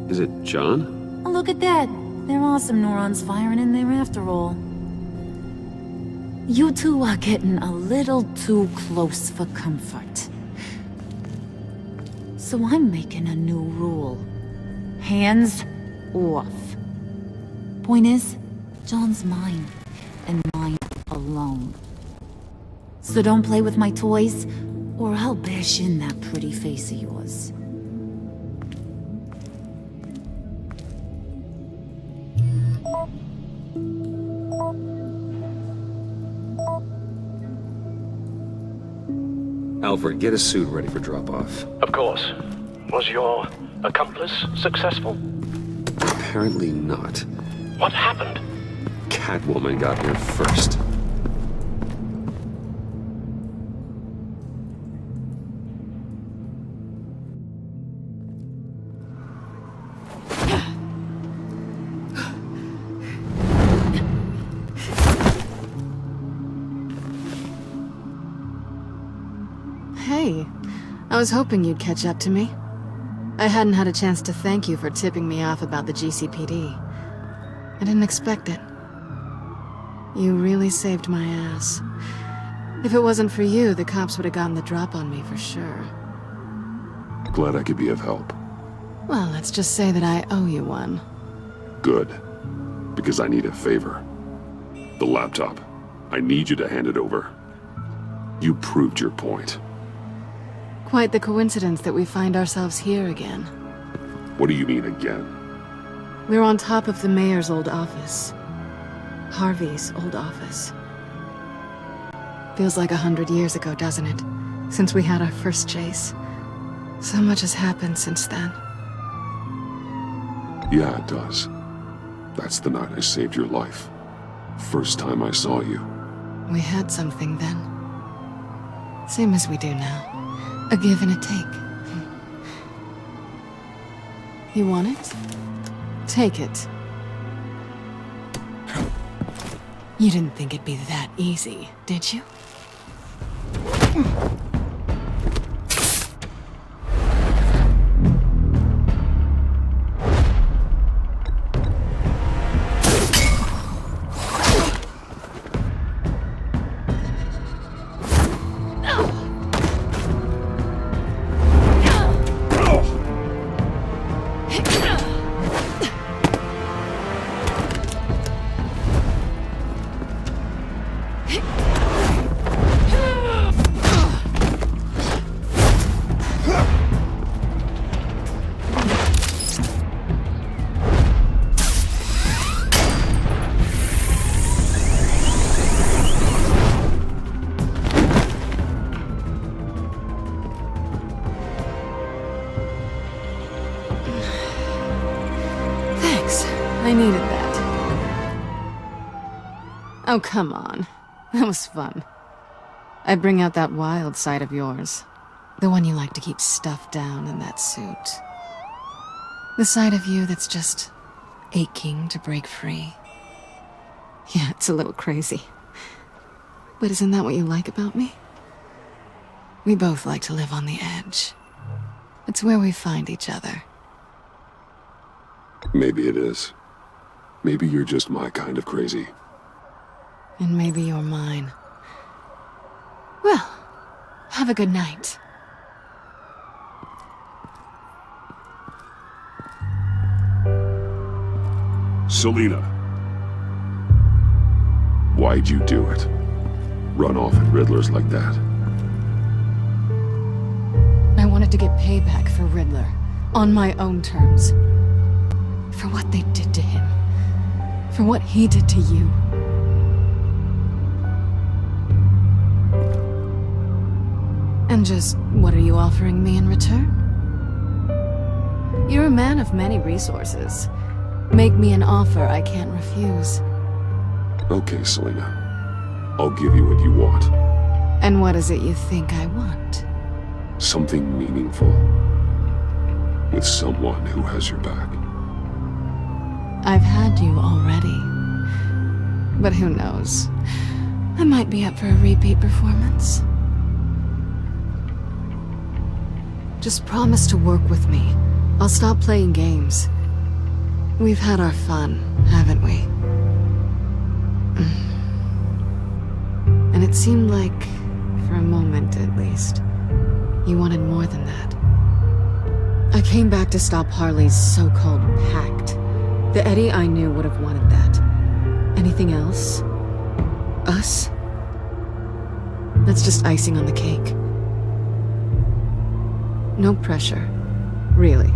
Is it John? Oh, look at that. There are some neurons firing in there after all. You two are getting a little too close for comfort. So I'm making a new rule. Hands off. Point is, John's mine, and mine alone. So don't play with my toys, or I'll bash in that pretty face of yours. Alfred, get a suit ready for drop-off. Of course. Was your accomplice successful? Apparently not. What happened? Catwoman got here first. Hey, I was hoping you'd catch up to me. I hadn't had a chance to thank you for tipping me off about the GCPD. I didn't expect it. You really saved my ass. If it wasn't for you, the cops would have gotten the drop on me for sure. Glad I could be of help. Well, let's just say that I owe you one. Good. Because I need a favor. The laptop. I need you to hand it over. You proved your point. Quite the coincidence that we find ourselves here again. What do you mean again? We're on top of the mayor's old office. Harvey's old office. Feels like 100 years ago, doesn't it? Since we had our first chase. So much has happened since then. Yeah, it does. That's the night I saved your life. First time I saw you. We had something then. Same as we do now. A give and a take. You want it? Take it. You didn't think it'd be that easy, did you? I needed that. Oh, come on. That was fun. I bring out that wild side of yours. The one you like to keep stuffed down in that suit. The side of you that's just aching to break free. Yeah, it's a little crazy. But isn't that what you like about me? We both like to live on the edge. It's where we find each other. Maybe it is. Maybe you're just my kind of crazy. And maybe you're mine. Well, have a good night. Selina. Why'd you do it? Run off at Riddler's like that? I wanted to get payback for Riddler. On my own terms. For what they did to him. For what he did to you. And just, what are you offering me in return? You're a man of many resources. Make me an offer I can't refuse. Okay, Selina. I'll give you what you want. And what is it you think I want? Something meaningful. With someone who has your back. I've had you already. But who knows? I might be up for a repeat performance. Just promise to work with me. I'll stop playing games. We've had our fun, haven't we? And it seemed like, for a moment at least, you wanted more than that. I came back to stop Harley's so-called pact. The Eddie I knew would have wanted that. Anything else? Us? That's just icing on the cake. No pressure. Really.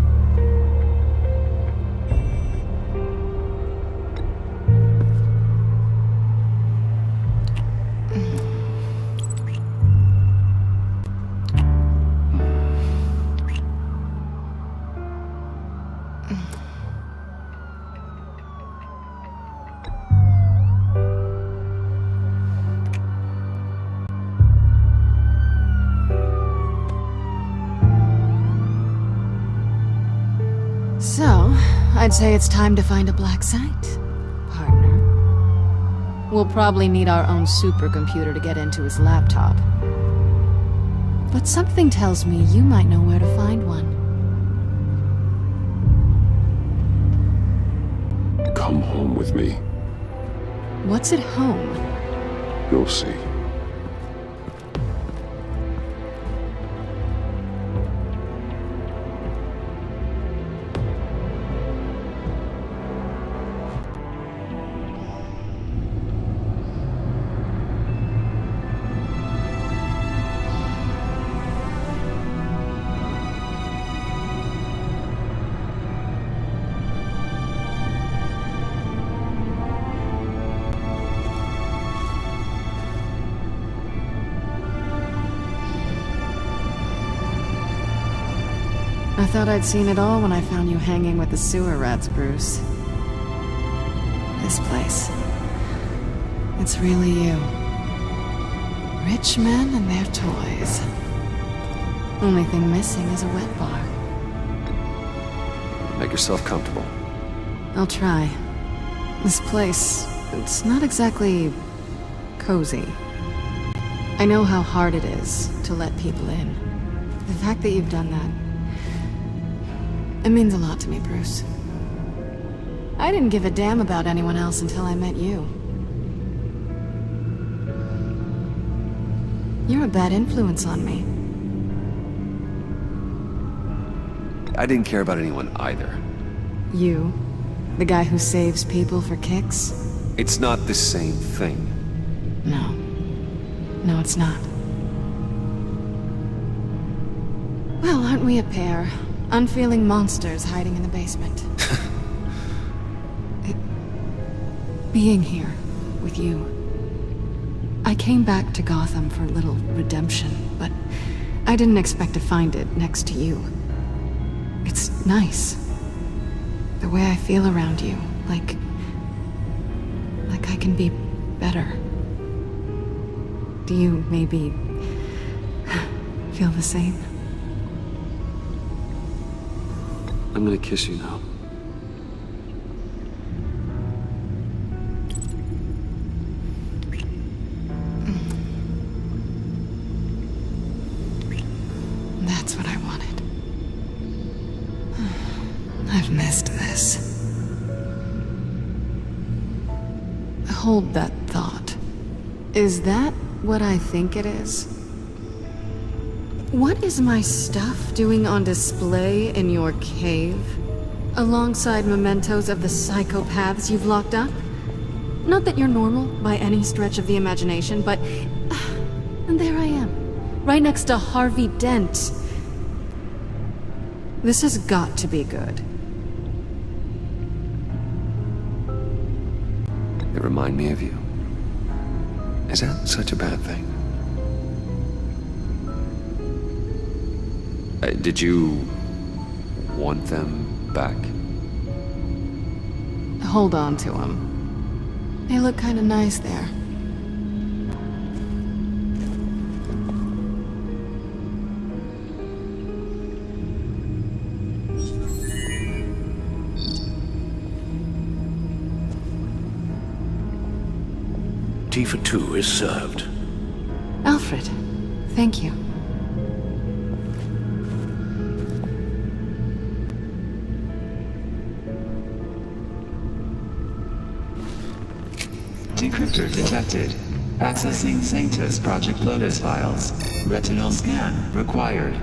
So, I'd say it's time to find a black site, partner. We'll probably need our own supercomputer to get into his laptop. But something tells me you might know where to find one. Come home with me. What's at home? You'll see. thought I'd seen it all when I found you hanging with the sewer rats, Bruce. This place. It's really you. Rich men and their toys. Only thing missing is a wet bar. Make yourself comfortable. I'll try. This place, it's not exactly cozy. I know how hard it is to let people in. The fact that you've done that, it means a lot to me, Bruce. I didn't give a damn about anyone else until I met you. You're a bad influence on me. I didn't care about anyone either. You? The guy who saves people for kicks? It's not the same thing. No. No, it's not. Well, aren't we a pair? Unfeeling monsters hiding in the basement. Being here with you. I came back to Gotham for a little redemption, but I didn't expect to find it next to you. It's nice. The way I feel around you, like I can be better. Do you maybe feel the same? I'm gonna kiss you now. That's what I wanted. I've missed this. Hold that thought. Is that what I think it is? What is my stuff doing on display in your cave? Alongside mementos of the psychopaths you've locked up? Not that you're normal by any stretch of the imagination, but... and there I am, right next to Harvey Dent. This has got to be good. They remind me of you. Is that such a bad thing? Did you want them back? Hold on to them. They look kind of nice there. Tea for two is served. Alfred, thank you. Decryptor detected. Accessing Sanctus Project Lotus files. Retinal scan required.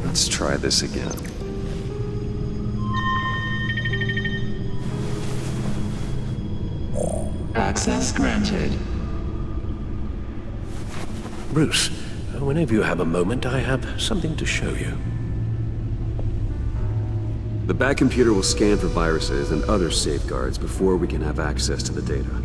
Let's try this again. Access granted. Bruce, whenever you have a moment, I have something to show you. The back computer will scan for viruses and other safeguards before we can have access to the data.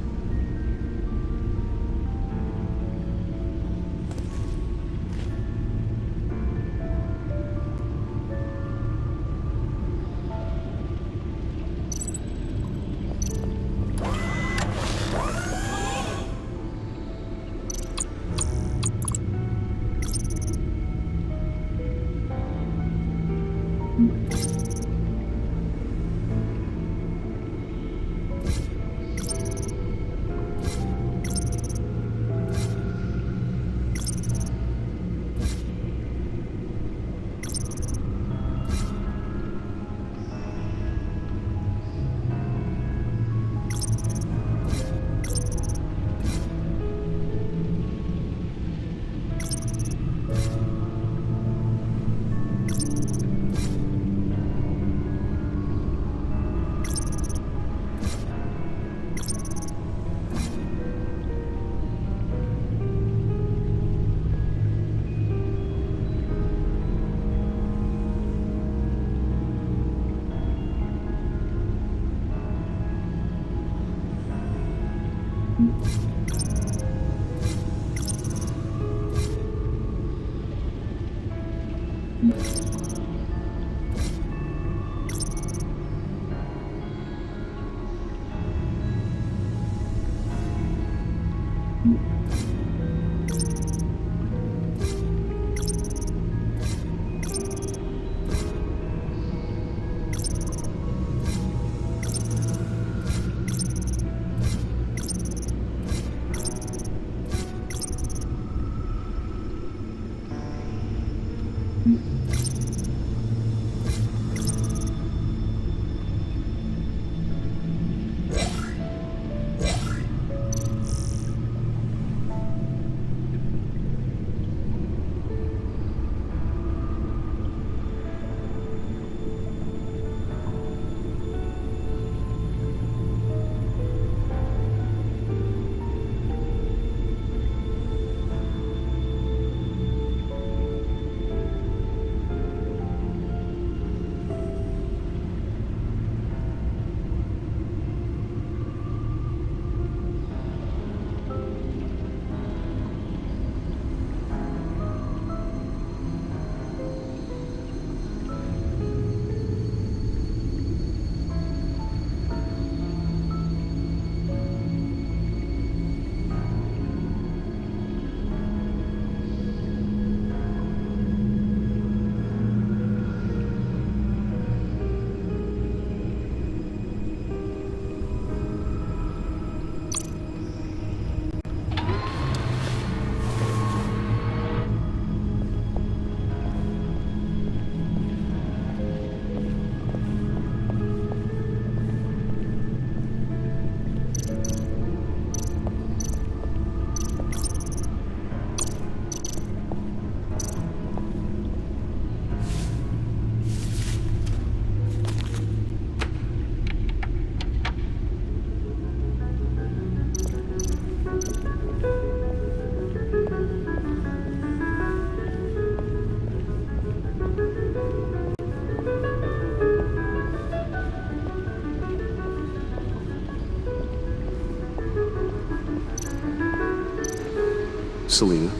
Selina.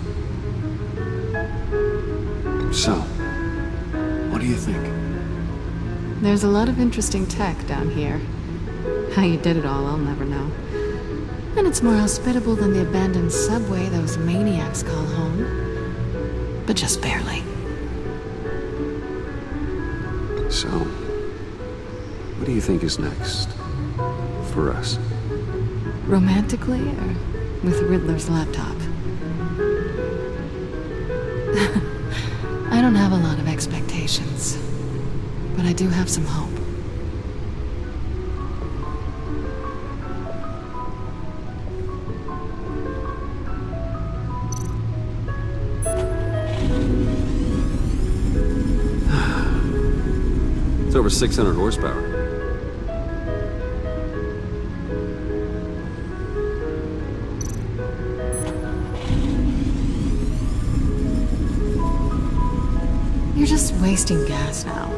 So, what do you think? There's a lot of interesting tech down here. How you did it all, I'll never know. And it's more hospitable than the abandoned subway those maniacs call home. But just barely. So, what do you think is next? For us? Romantically, or with Riddler's laptop? I don't have a lot of expectations, but I do have some hope. It's over 600 horsepower. You're just wasting gas now.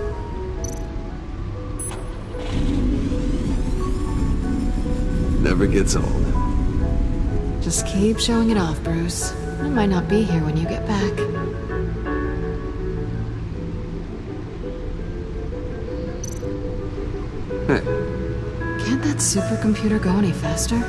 Never gets old. Just keep showing it off, Bruce. I might not be here when you get back. Hey. Can't that supercomputer go any faster?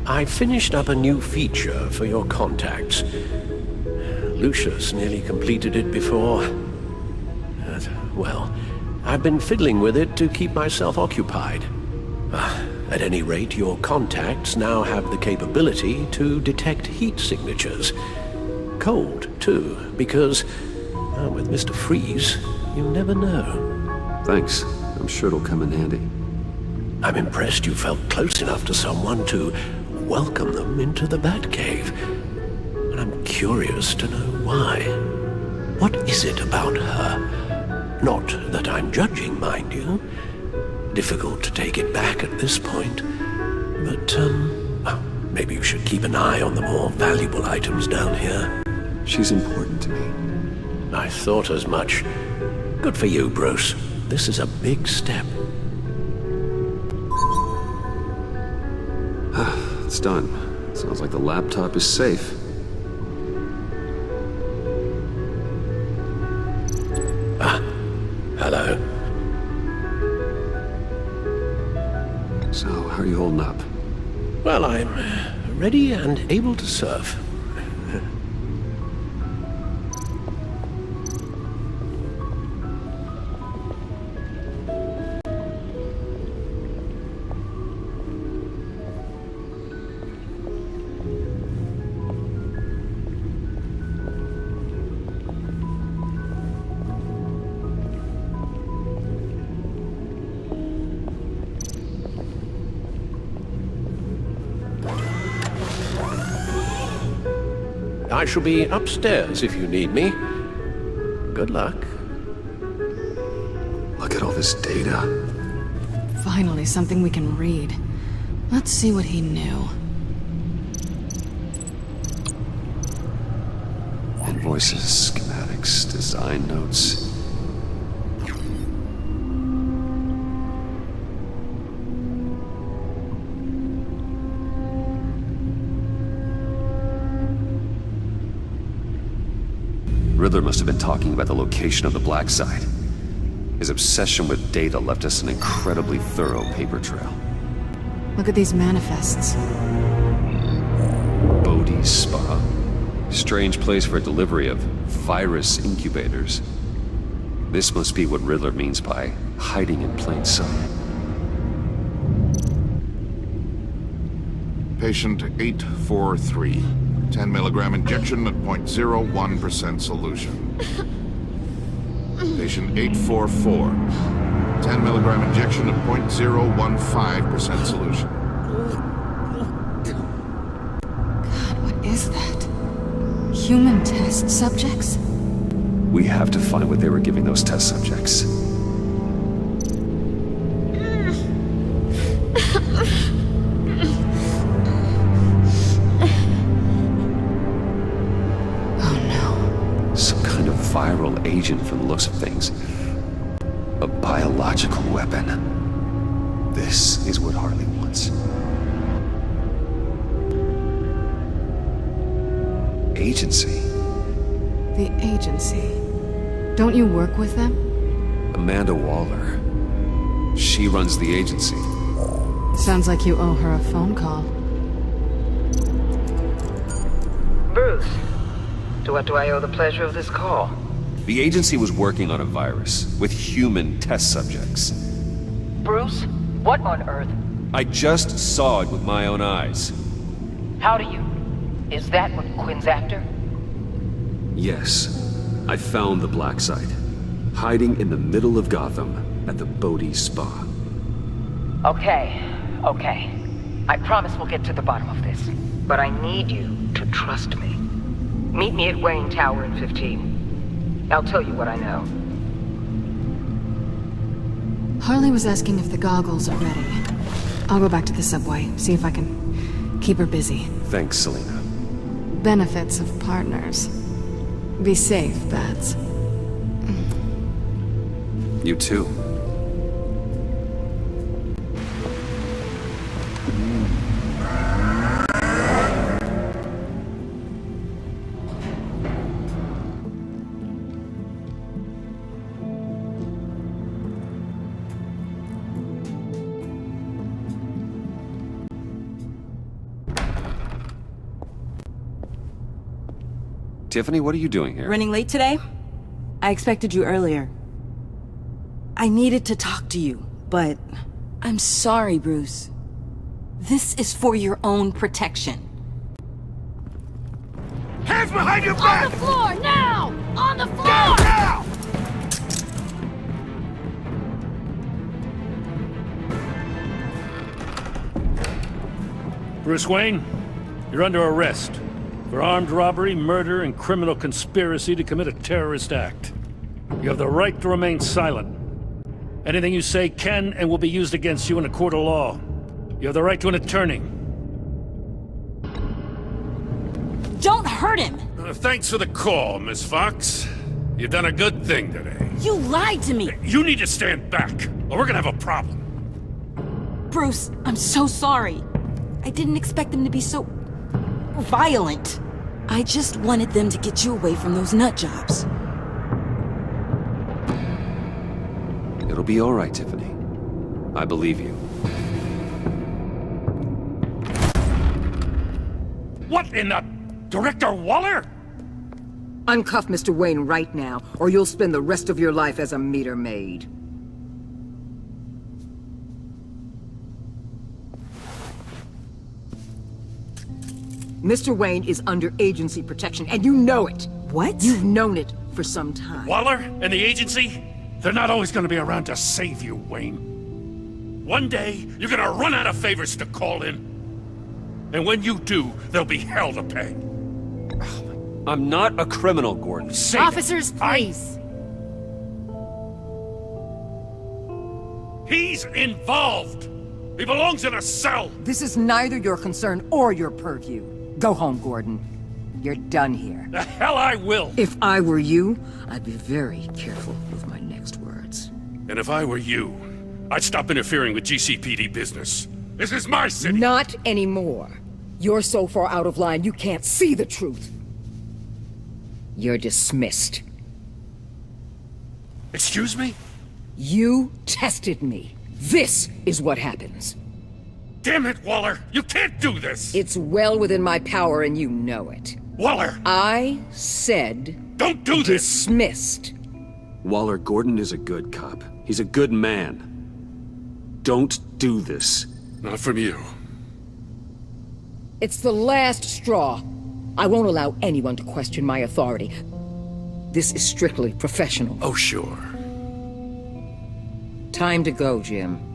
I finished up a new feature for your contacts. Lucius nearly completed it before. Well, I've been fiddling with it to keep myself occupied. At any rate, your contacts now have the capability to detect heat signatures. Cold, too, because, with Mr. Freeze, you never know. Thanks. I'm sure it'll come in handy. I'm impressed you felt close enough to someone to welcome them into the Batcave. And I'm curious to know why. What is it about her? Not that I'm judging, mind you. Difficult to take it back at this point. But, maybe you should keep an eye on the more valuable items down here. She's important to me. I thought as much. Good for you, Bruce. This is a big step. It's done. Sounds like the laptop is safe. Hello. So, how are you holding up? Well, I'm ready and able to serve. I shall be upstairs if you need me. Good luck. Look at all this data. Finally, something we can read. Let's see what he knew. Invoices, schematics, design notes. Riddler must have been talking about the location of the Black Site. His obsession with data left us an incredibly thorough paper trail. Look at these manifests. Bodhi's Spa. Strange place for a delivery of virus incubators. This must be what Riddler means by hiding in plain sight. Patient 843. 10 milligram injection at 0.01% solution. Patient 844. 10 milligram injection at 0.015% solution. is that? Human test subjects? We have to find what they were giving those test subjects. Some kind of viral agent from the looks of things. A biological weapon. This is what Harley wants. Agency. The agency. Don't you work with them? Amanda Waller. She runs the agency. Sounds like you owe her a phone call. Bruce, to what do I owe the pleasure of this call? The agency was working on a virus with human test subjects. Bruce, what on earth? I just saw it with my own eyes. How do you? Is that what Quinn's after? Yes. I found the black site, hiding in the middle of Gotham at the Bodhi Spa. Okay. I promise we'll get to the bottom of this. But I need you to trust me. Meet me at Wayne Tower in 15. I'll tell you what I know. Harley was asking if the goggles are ready. I'll go back to the subway, see if I can keep her busy. Thanks, Selina. Benefits of partners. Be safe, Bats. You too. Tiffany, what are you doing here? Running late today? I expected you earlier. I needed to talk to you, but I'm sorry, Bruce. This is for your own protection. Hands behind your back! On the floor, now! On the floor! Down, now! Bruce Wayne, you're under arrest for armed robbery, murder, and criminal conspiracy to commit a terrorist act. You have the right to remain silent. Anything you say can and will be used against you in a court of law. You have the right to an attorney. Don't hurt him! Thanks for the call, Miss Fox. You've done a good thing today. You lied to me! You need to stand back, or we're gonna have a problem. Bruce, I'm so sorry. I didn't expect them to be so violent. I just wanted them to get you away from those nut jobs. It'll be all right, Tiffany. I believe you. What in the... Director Waller? Uncuff Mr. Wayne right now, or you'll spend the rest of your life as a meter maid. Mr. Wayne is under agency protection, and you know it. What? You've known it for some time. Waller and the agency? They're not always gonna be around to save you, Wayne. One day, you're gonna run out of favors to call in. And when you do, there'll be hell to pay. I'm not a criminal, Gordon. Say Officers, please. He's involved. He belongs in a cell. This is neither your concern or your purview. Go home, Gordon. You're done here. The hell I will. If I were you, I'd be very careful with my next words. And if I were you, I'd stop interfering with GCPD business. This is my city. Not anymore. You're so far out of line, you can't see the truth. You're dismissed. Excuse me? You tested me. This is what happens. Damn it, Waller! You can't do this! It's well within my power and you know it. Waller! I said... Don't do this! Dismissed. Waller, Gordon is a good cop. He's a good man. Don't do this. Not from you. It's the last straw. I won't allow anyone to question my authority. This is strictly professional. Oh, sure. Time to go, Jim.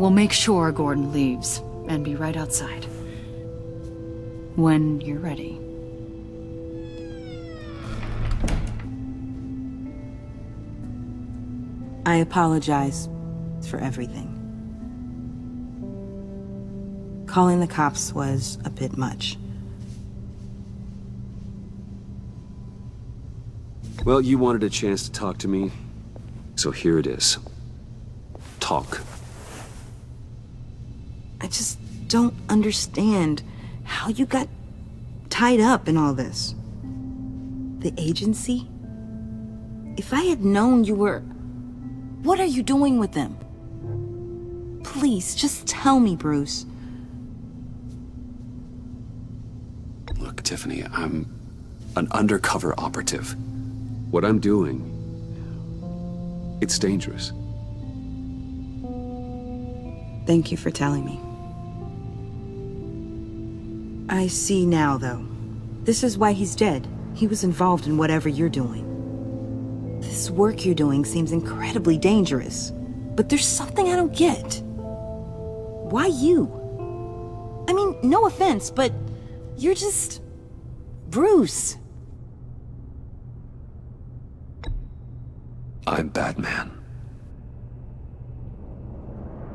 We'll make sure Gordon leaves, and be right outside. When you're ready. I apologize for everything. Calling the cops was a bit much. Well, you wanted a chance to talk to me, so here it is. Talk. I just don't understand how you got tied up in all this. The agency? If I had known you were... What are you doing with them? Please, just tell me, Bruce. Look, Tiffany, I'm an undercover operative. What I'm doing, it's dangerous. Thank you for telling me. I see now, though. This is why he's dead. He was involved in whatever you're doing. This work you're doing seems incredibly dangerous. But there's something I don't get. Why you? I mean, no offense, but you're just... Bruce. I'm Batman.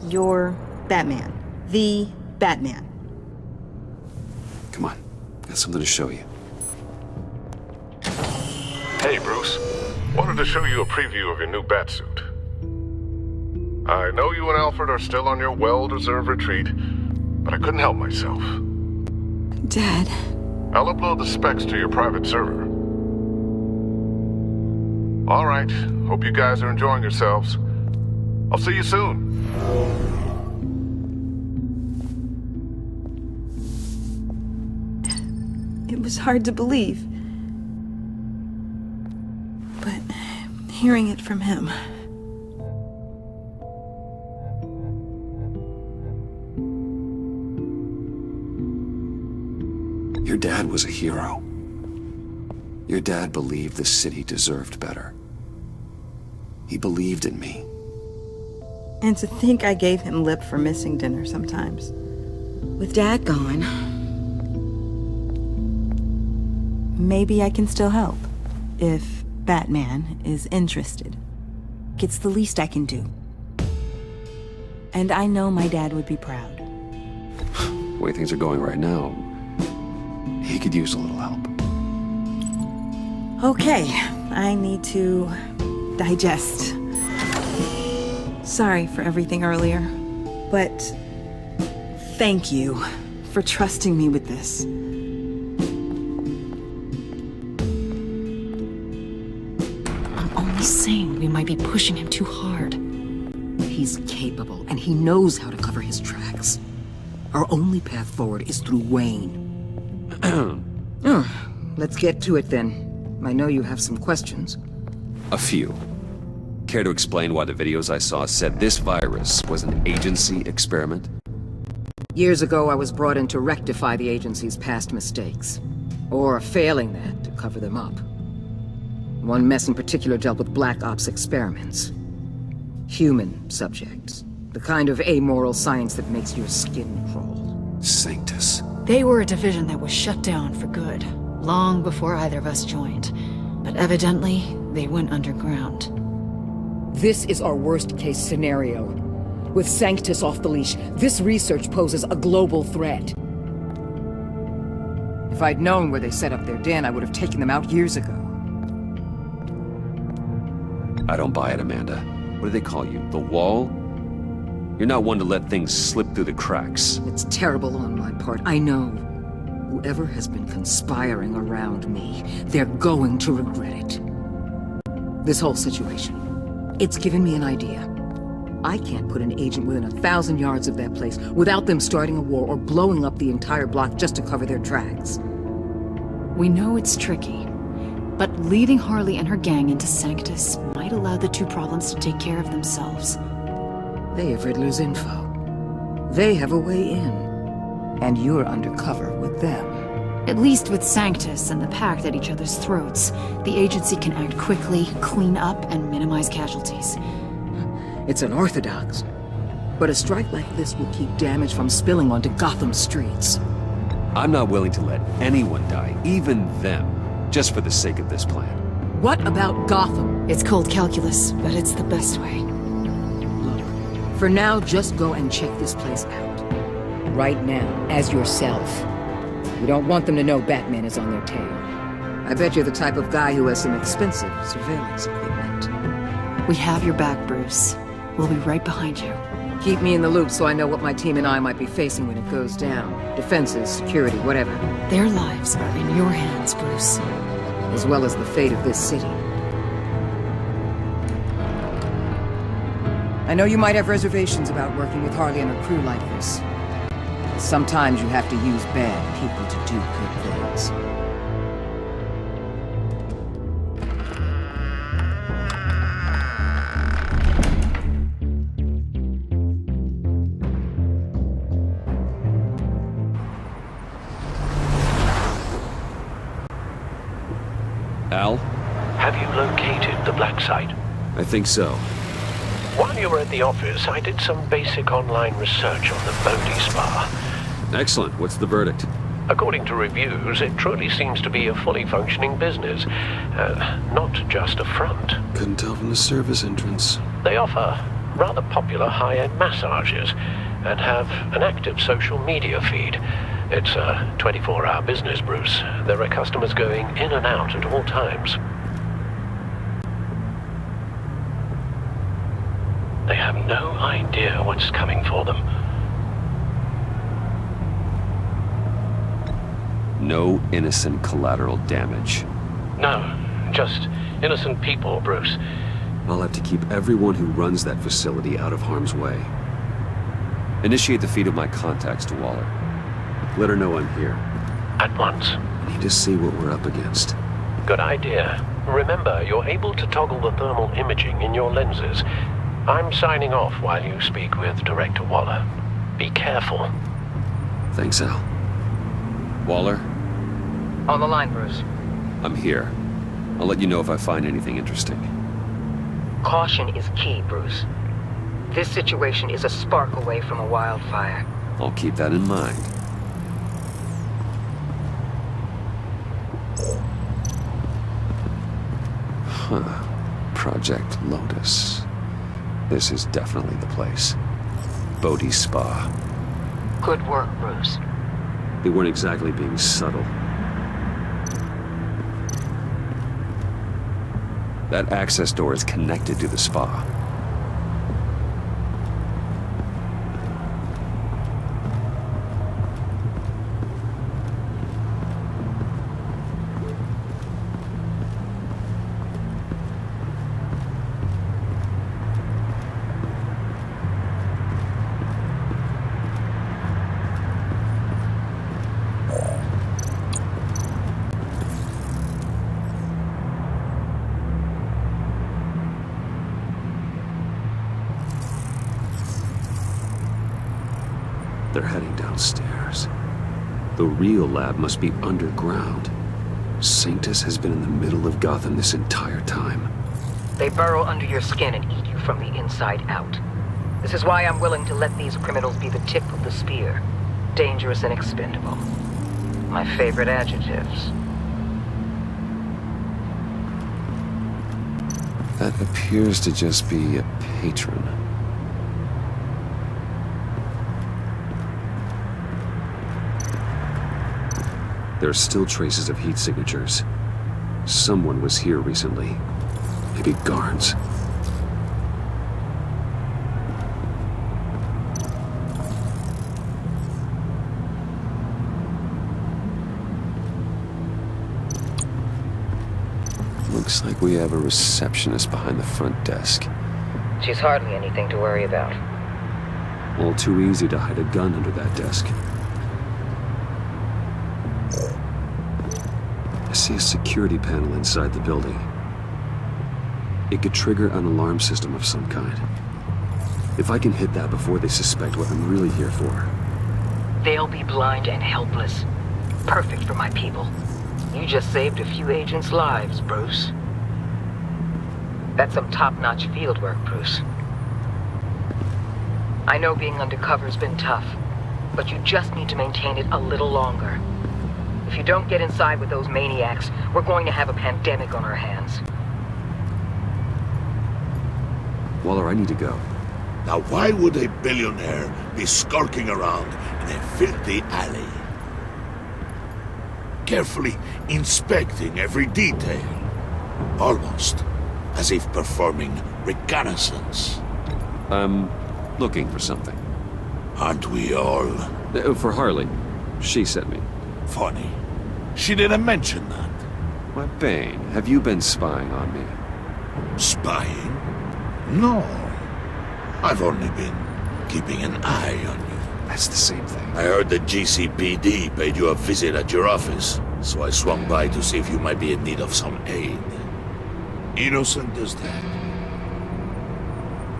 You're Batman. The Batman. Come on, got something to show you. Hey, Bruce. Wanted to show you a preview of your new Batsuit. I know you and Alfred are still on your well-deserved retreat, but I couldn't help myself. Dad. I'll upload the specs to your private server. All right. Hope you guys are enjoying yourselves. I'll see you soon. It was hard to believe. But hearing it from him... Your dad was a hero. Your dad believed the city deserved better. He believed in me. And to think I gave him lip for missing dinner sometimes. With Dad gone... Maybe I can still help. If Batman is interested. It's the least I can do. And I know my dad would be proud. The way things are going right now, he could use a little help. Okay, I need to digest. Sorry for everything earlier, but thank you for trusting me with this. I'm only saying we might be pushing him too hard. He's capable, and he knows how to cover his tracks. Our only path forward is through Wayne. Let's get to it then. I know you have some questions. A few. Care to explain why the videos I saw said this virus was an agency experiment? Years ago, I was brought in to rectify the agency's past mistakes. Or failing that, to cover them up. One mess in particular dealt with Black Ops experiments. Human subjects. The kind of amoral science that makes your skin crawl. Sanctus. They were a division that was shut down for good, long before either of us joined. But evidently, they went underground. This is our worst-case scenario. With Sanctus off the leash, this research poses a global threat. If I'd known where they set up their den, I would have taken them out years ago. I don't buy it, Amanda. What do they call you? The Wall? You're not one to let things slip through the cracks. It's terrible on my part, I know. Whoever has been conspiring around me, they're going to regret it. This whole situation, it's given me an idea. I can't put an agent within 1,000 yards of that place without them starting a war or blowing up the entire block just to cover their tracks. We know it's tricky, but leading Harley and her gang into Sanctus might allow the two problems to take care of themselves. They have Riddler's info. They have a way in. And you're undercover with them. At least with Sanctus and the Pact at each other's throats, the agency can act quickly, clean up, and minimize casualties. It's unorthodox. But a strike like this will keep damage from spilling onto Gotham streets. I'm not willing to let anyone die, even them, just for the sake of this plan. What about Gotham? It's cold calculus, but it's the best way. For now, just go and check this place out. Right now, as yourself. We don't want them to know Batman is on their tail. I bet you're the type of guy who has some expensive surveillance equipment. We have your back, Bruce. We'll be right behind you. Keep me in the loop so I know what my team and I might be facing when it goes down. Defenses, security, whatever. Their lives are in your hands, Bruce. As well as the fate of this city. I know you might have reservations about working with Harley and her crew like this. Sometimes you have to use bad people to do good things. Al? Have you located the black site? I think so. While you were at the office, I did some basic online research on the Bodhi Spa. Excellent. What's the verdict? According to reviews, it truly seems to be a fully functioning business, not just a front. Couldn't tell from the service entrance. They offer rather popular high-end massages and have an active social media feed. It's a 24-hour business, Bruce. There are customers going in and out at all times. They have no idea what's coming for them. No innocent collateral damage. No, just innocent people, Bruce. I'll have to keep everyone who runs that facility out of harm's way. Initiate the feed of my contacts to Waller. Let her know I'm here. At once. I need to see what we're up against. Good idea. Remember, you're able to toggle the thermal imaging in your lenses. I'm signing off while you speak with Director Waller. Be careful. Thanks, Al. Waller? On the line, Bruce. I'm here. I'll let you know if I find anything interesting. Caution is key, Bruce. This situation is a spark away from a wildfire. I'll keep that in mind. Huh. Project Lotus. This is definitely the place. Bodhi Spa. Good work, Bruce. They weren't exactly being subtle. That access door is connected to the spa. They're heading downstairs. The real lab must be underground. Sanctus has been in the middle of Gotham this entire time. They burrow under your skin and eat you from the inside out. This is why I'm willing to let these criminals be the tip of the spear. Dangerous and expendable. My favorite adjectives. That appears to just be a patron. There are still traces of heat signatures. Someone was here recently. Maybe guards. Looks like we have a receptionist behind the front desk. She's hardly anything to worry about. All too easy to hide a gun under that desk. I see a security panel inside the building. It could trigger an alarm system of some kind. If I can hit that before they suspect what I'm really here for. They'll be blind and helpless. Perfect for my people. You just saved a few agents' lives, Bruce. That's some top-notch field work, Bruce. I know being undercover's been tough, but you just need to maintain it a little longer. If you don't get inside with those maniacs, we're going to have a pandemic on our hands. Waller, I need to go. Now why would a billionaire be skulking around in a filthy alley? Carefully inspecting every detail. Almost as if performing reconnaissance. I'm looking for something. Aren't we all? For Harley. She sent me. Funny. She didn't mention that. Why, Bane, have you been spying on me? Spying? No. I've only been keeping an eye on you. That's the same thing. I heard the GCPD paid you a visit at your office, so I swung by to see if you might be in need of some aid. Innocent as that.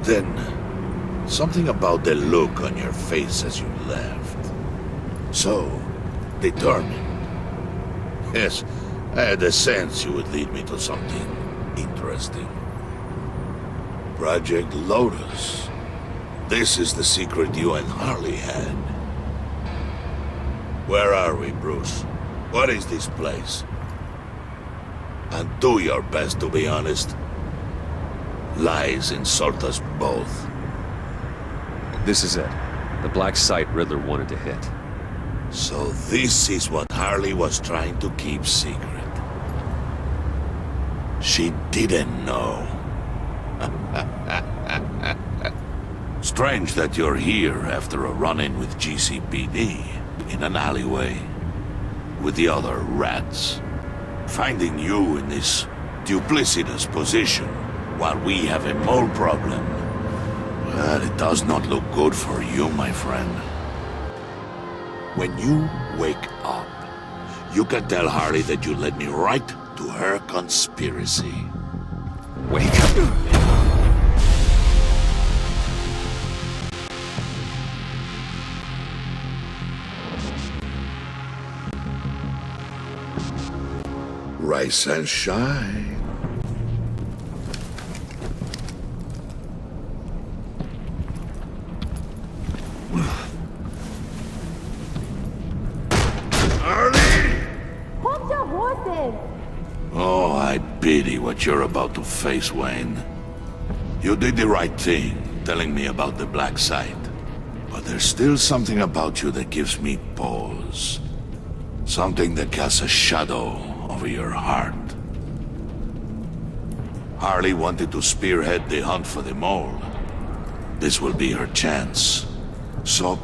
Then, something about the look on your face as you left. So determined. Yes, I had a sense you would lead me to something interesting. Project Lotus. This is the secret you and Harley had. Where are we, Bruce? What is this place? And do your best to be honest. Lies insult us both. This is it. The black site Riddler wanted to hit. So this is what Harley was trying to keep secret. She didn't know. Strange that you're here after a run-in with GCPD in an alleyway with the other rats. Finding you in this duplicitous position while we have a mole problem. Well, it does not look good for you, my friend. When you wake up, you can tell Harley that you led me right to her conspiracy. Wake up. Rise and shine. Oh, I pity what you're about to face, Wayne. You did the right thing, telling me about the black site. But there's still something about you that gives me pause. Something that casts a shadow over your heart. Harley wanted to spearhead the hunt for the mole. This will be her chance. So,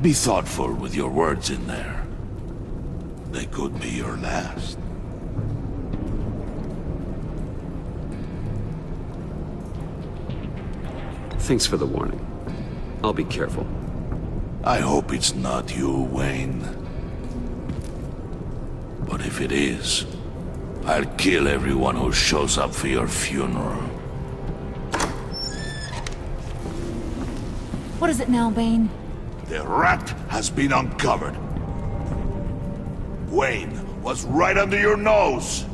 be thoughtful with your words in there. They could be your last. Thanks for the warning. I'll be careful. I hope it's not you, Wayne. But if it is, I'll kill everyone who shows up for your funeral. What is it now, Bane? The rat has been uncovered. Wayne was right under your nose.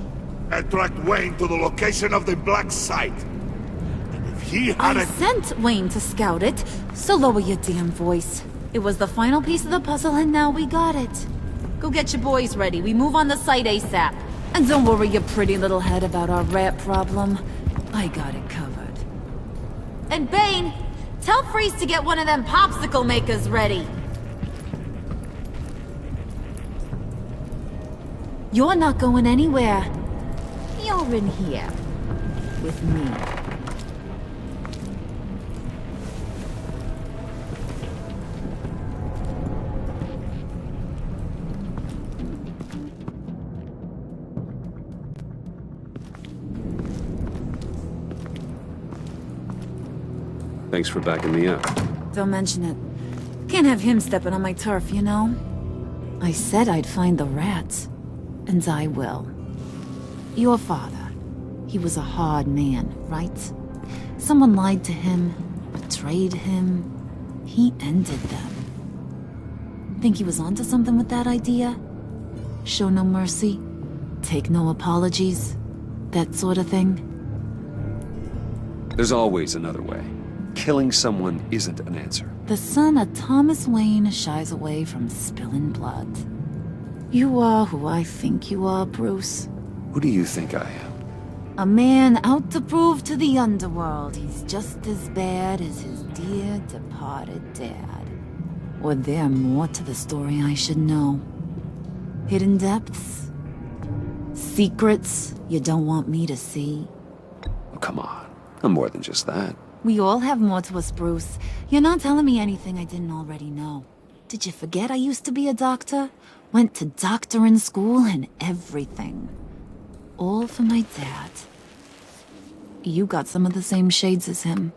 I tracked Wayne to the location of the black site. And if he had I sent Wayne to scout it, so lower your damn voice. It was the final piece of the puzzle and now we got it. Go get your boys ready. We move on the site ASAP. And don't worry your pretty little head about our rat problem. I got it covered. And Bane, tell Freeze to get one of them popsicle makers ready. You're not going anywhere. You're in here. With me. Thanks for backing me up. Don't mention it. Can't have him stepping on my turf, you know? I said I'd find the rats. And I will. Your father. He was a hard man, right? Someone lied to him, betrayed him. He ended them. Think he was onto something with that idea? Show no mercy? Take no apologies? That sort of thing? There's always another way. killing someone isn't an answer. The son of Thomas Wayne shies away from spilling blood. You are who I think you are, Bruce. Who do you think I am? A man out to prove to the underworld he's just as bad as his dear departed dad. Or there more to the story I should know? Hidden depths? Secrets you don't want me to see? Oh, come on. I'm more than just that. We all have more to us, Bruce. You're not telling me anything I didn't already know. Did you forget I used to be a doctor? Went to doctoring school and everything. All for my dad. You got some of the same shades as him.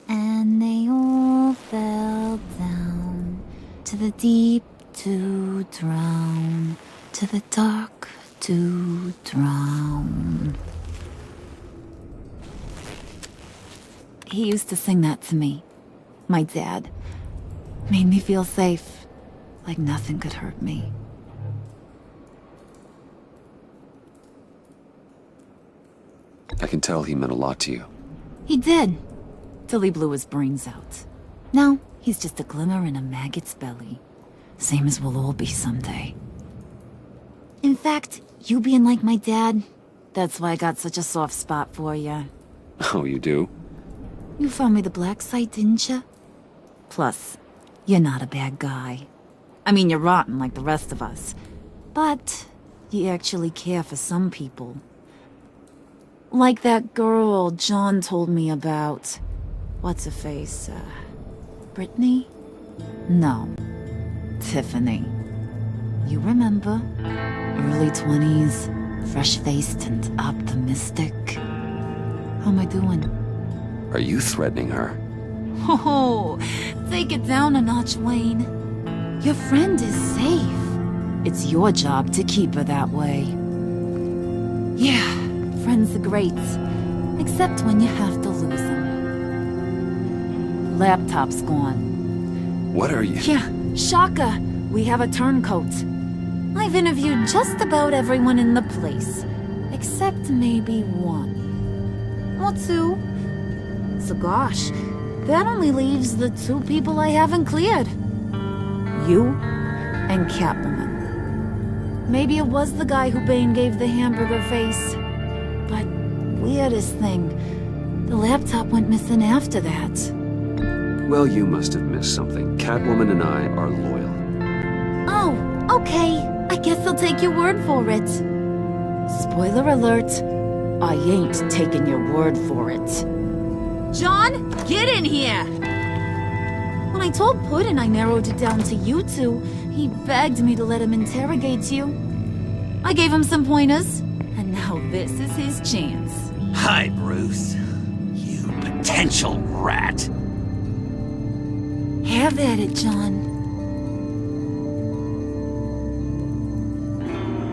And they all fell down to the deep to drown, to the dark to drown. He used to sing that to me. My dad. Made me feel safe, like nothing could hurt me. I can tell he meant a lot to you. He did, till he blew his brains out. Now, he's just a glimmer in a maggot's belly. Same as we'll all be someday. In fact, you being like my dad, that's why I got such a soft spot for you. Oh, you do? You found me the black site, didn't you? Plus, you're not a bad guy. I mean, you're rotten like the rest of us. But you actually care for some people. Like that girl John told me about. What's her face? Brittany? No. Tiffany. You remember? Early 20s, fresh-faced and optimistic. How am I doing? Are you threatening her? Oh, take it down a notch, Wayne. Your friend is safe. It's your job to keep her that way. Yeah, friends are great. Except when you have to lose them. Laptop's gone. What are you? Yeah, shocker. We have a turncoat. I've interviewed just about everyone in the place. Except maybe one. Or two. So gosh, that only leaves the two people I haven't cleared. You and Catwoman. Maybe it was the guy who Bane gave the hamburger face. But weirdest thing, the laptop went missing after that. Well, you must have missed something. Catwoman and I are loyal. Oh, okay. I guess I'll take your word for it. Spoiler alert, I ain't taking your word for it. John, get in here! When I told Puddin' I narrowed it down to you two, he begged me to let him interrogate you. I gave him some pointers, and now this is his chance. Hi, Bruce. You potential rat. Have at it, John.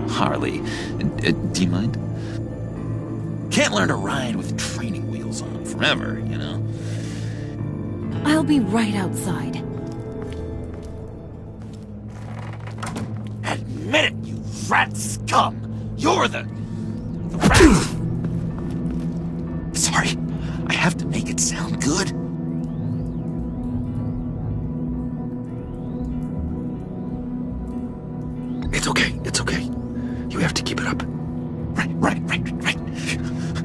Harley, do you mind? Can't learn to ride with training wheels on forever, you know? I'll be right outside. Admit it, you rat scum! You're the rat! Sorry, I have to make it sound good. It's okay, it's okay. You have to keep it up. Right.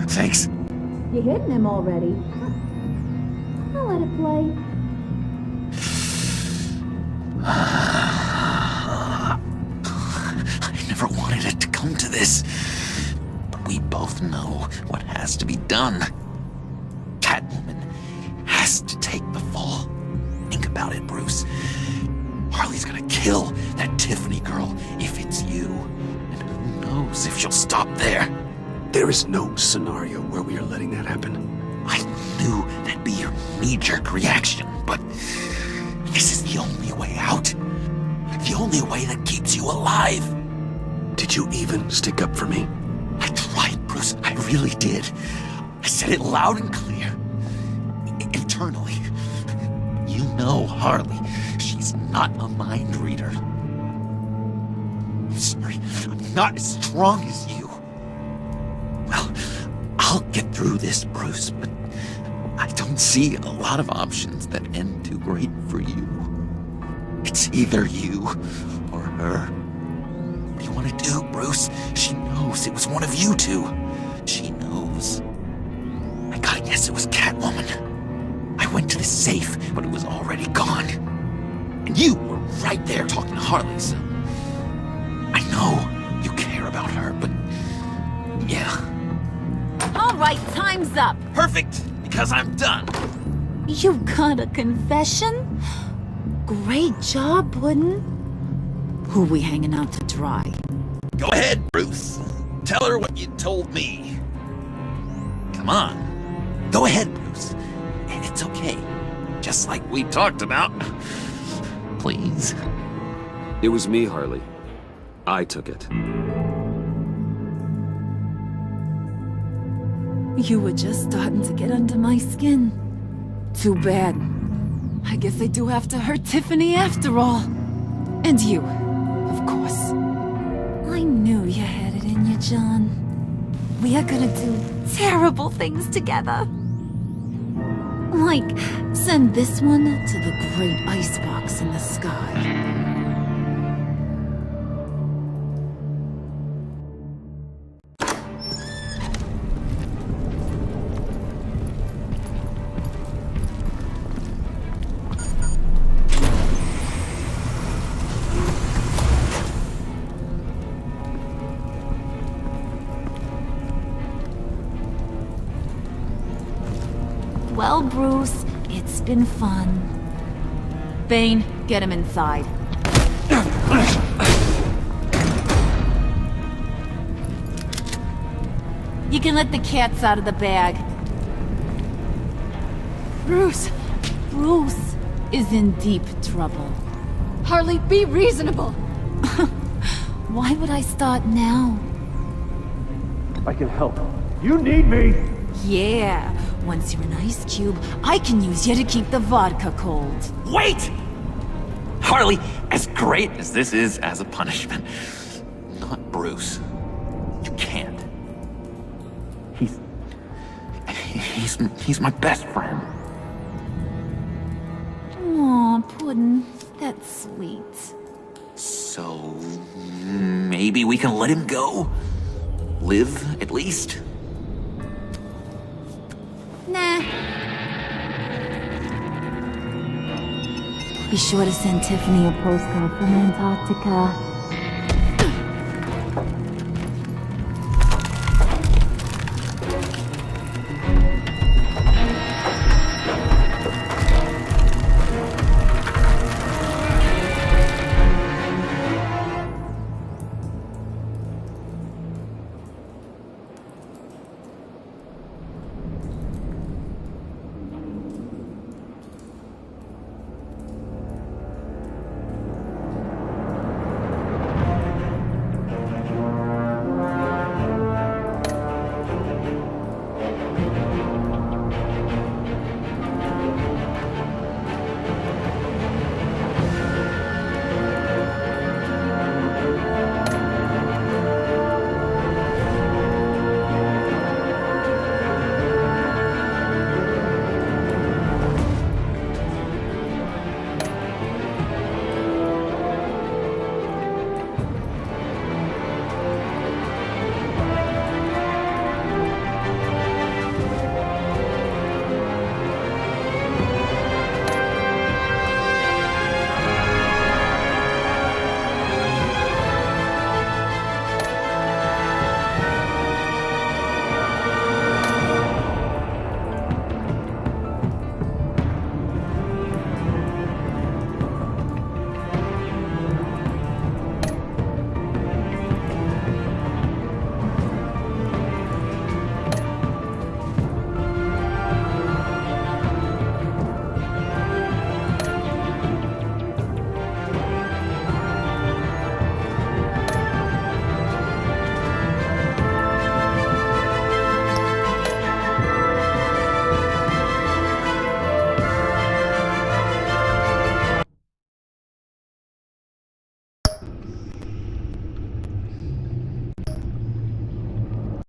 Thanks. You hitting him already? I'll let it play. I never wanted it to come to this. But we both know what has to be done. Catwoman has to take the fall. Think about it, Bruce. Harley's gonna kill that Tiffany girl if it's you. And who knows if she'll stop there. There is no scenario where we are letting that happen. I knew that'd be your knee-jerk reaction, but this is the only way out. The only way that keeps you alive. Did you even stick up for me? I tried, Bruce. I really did. I said it loud and clear. Internally. You know Harley. She's not a mind reader. I'm not as strong as you. Well, I'll get through this, Bruce, but I don't see a lot of options that end too great for you. It's either you or her. What do you want to do, Bruce? She knows it was one of you two. She knows. I gotta guess it was Catwoman. I went to the safe, but it was already gone. And you were right there talking to Harley, so... I know you care about her, but... yeah. All right, time's up. Perfect, because I'm done. You got a confession? Great job, Puddin'. Who we hanging out to dry? Go ahead, Bruce. Tell her what you told me. Come on. Go ahead, Bruce. It's okay. Just like we talked about. Please. It was me, Harley. I took it. You were just starting to get under my skin. Too bad. I guess I do have to hurt Tiffany after all. And you, of course. I knew you had it in you, John. We are gonna do terrible things together. Like, send this one to the great icebox in the sky. Well, Bruce, it's been fun. Bane, get him inside. You can let the cats out of the bag. Bruce! Bruce is in deep trouble. Harley, be reasonable! Why would I start now? I can help. You need me! Yeah. Once you're an ice cube, I can use you to keep the vodka cold. Wait! Harley, as great as this is as a punishment, not Bruce. You can't. He's my best friend. Aw, Puddin', that's sweet. So, maybe we can let him go? Live, at least? Nah. Be sure to send Tiffany a postcard from Antarctica.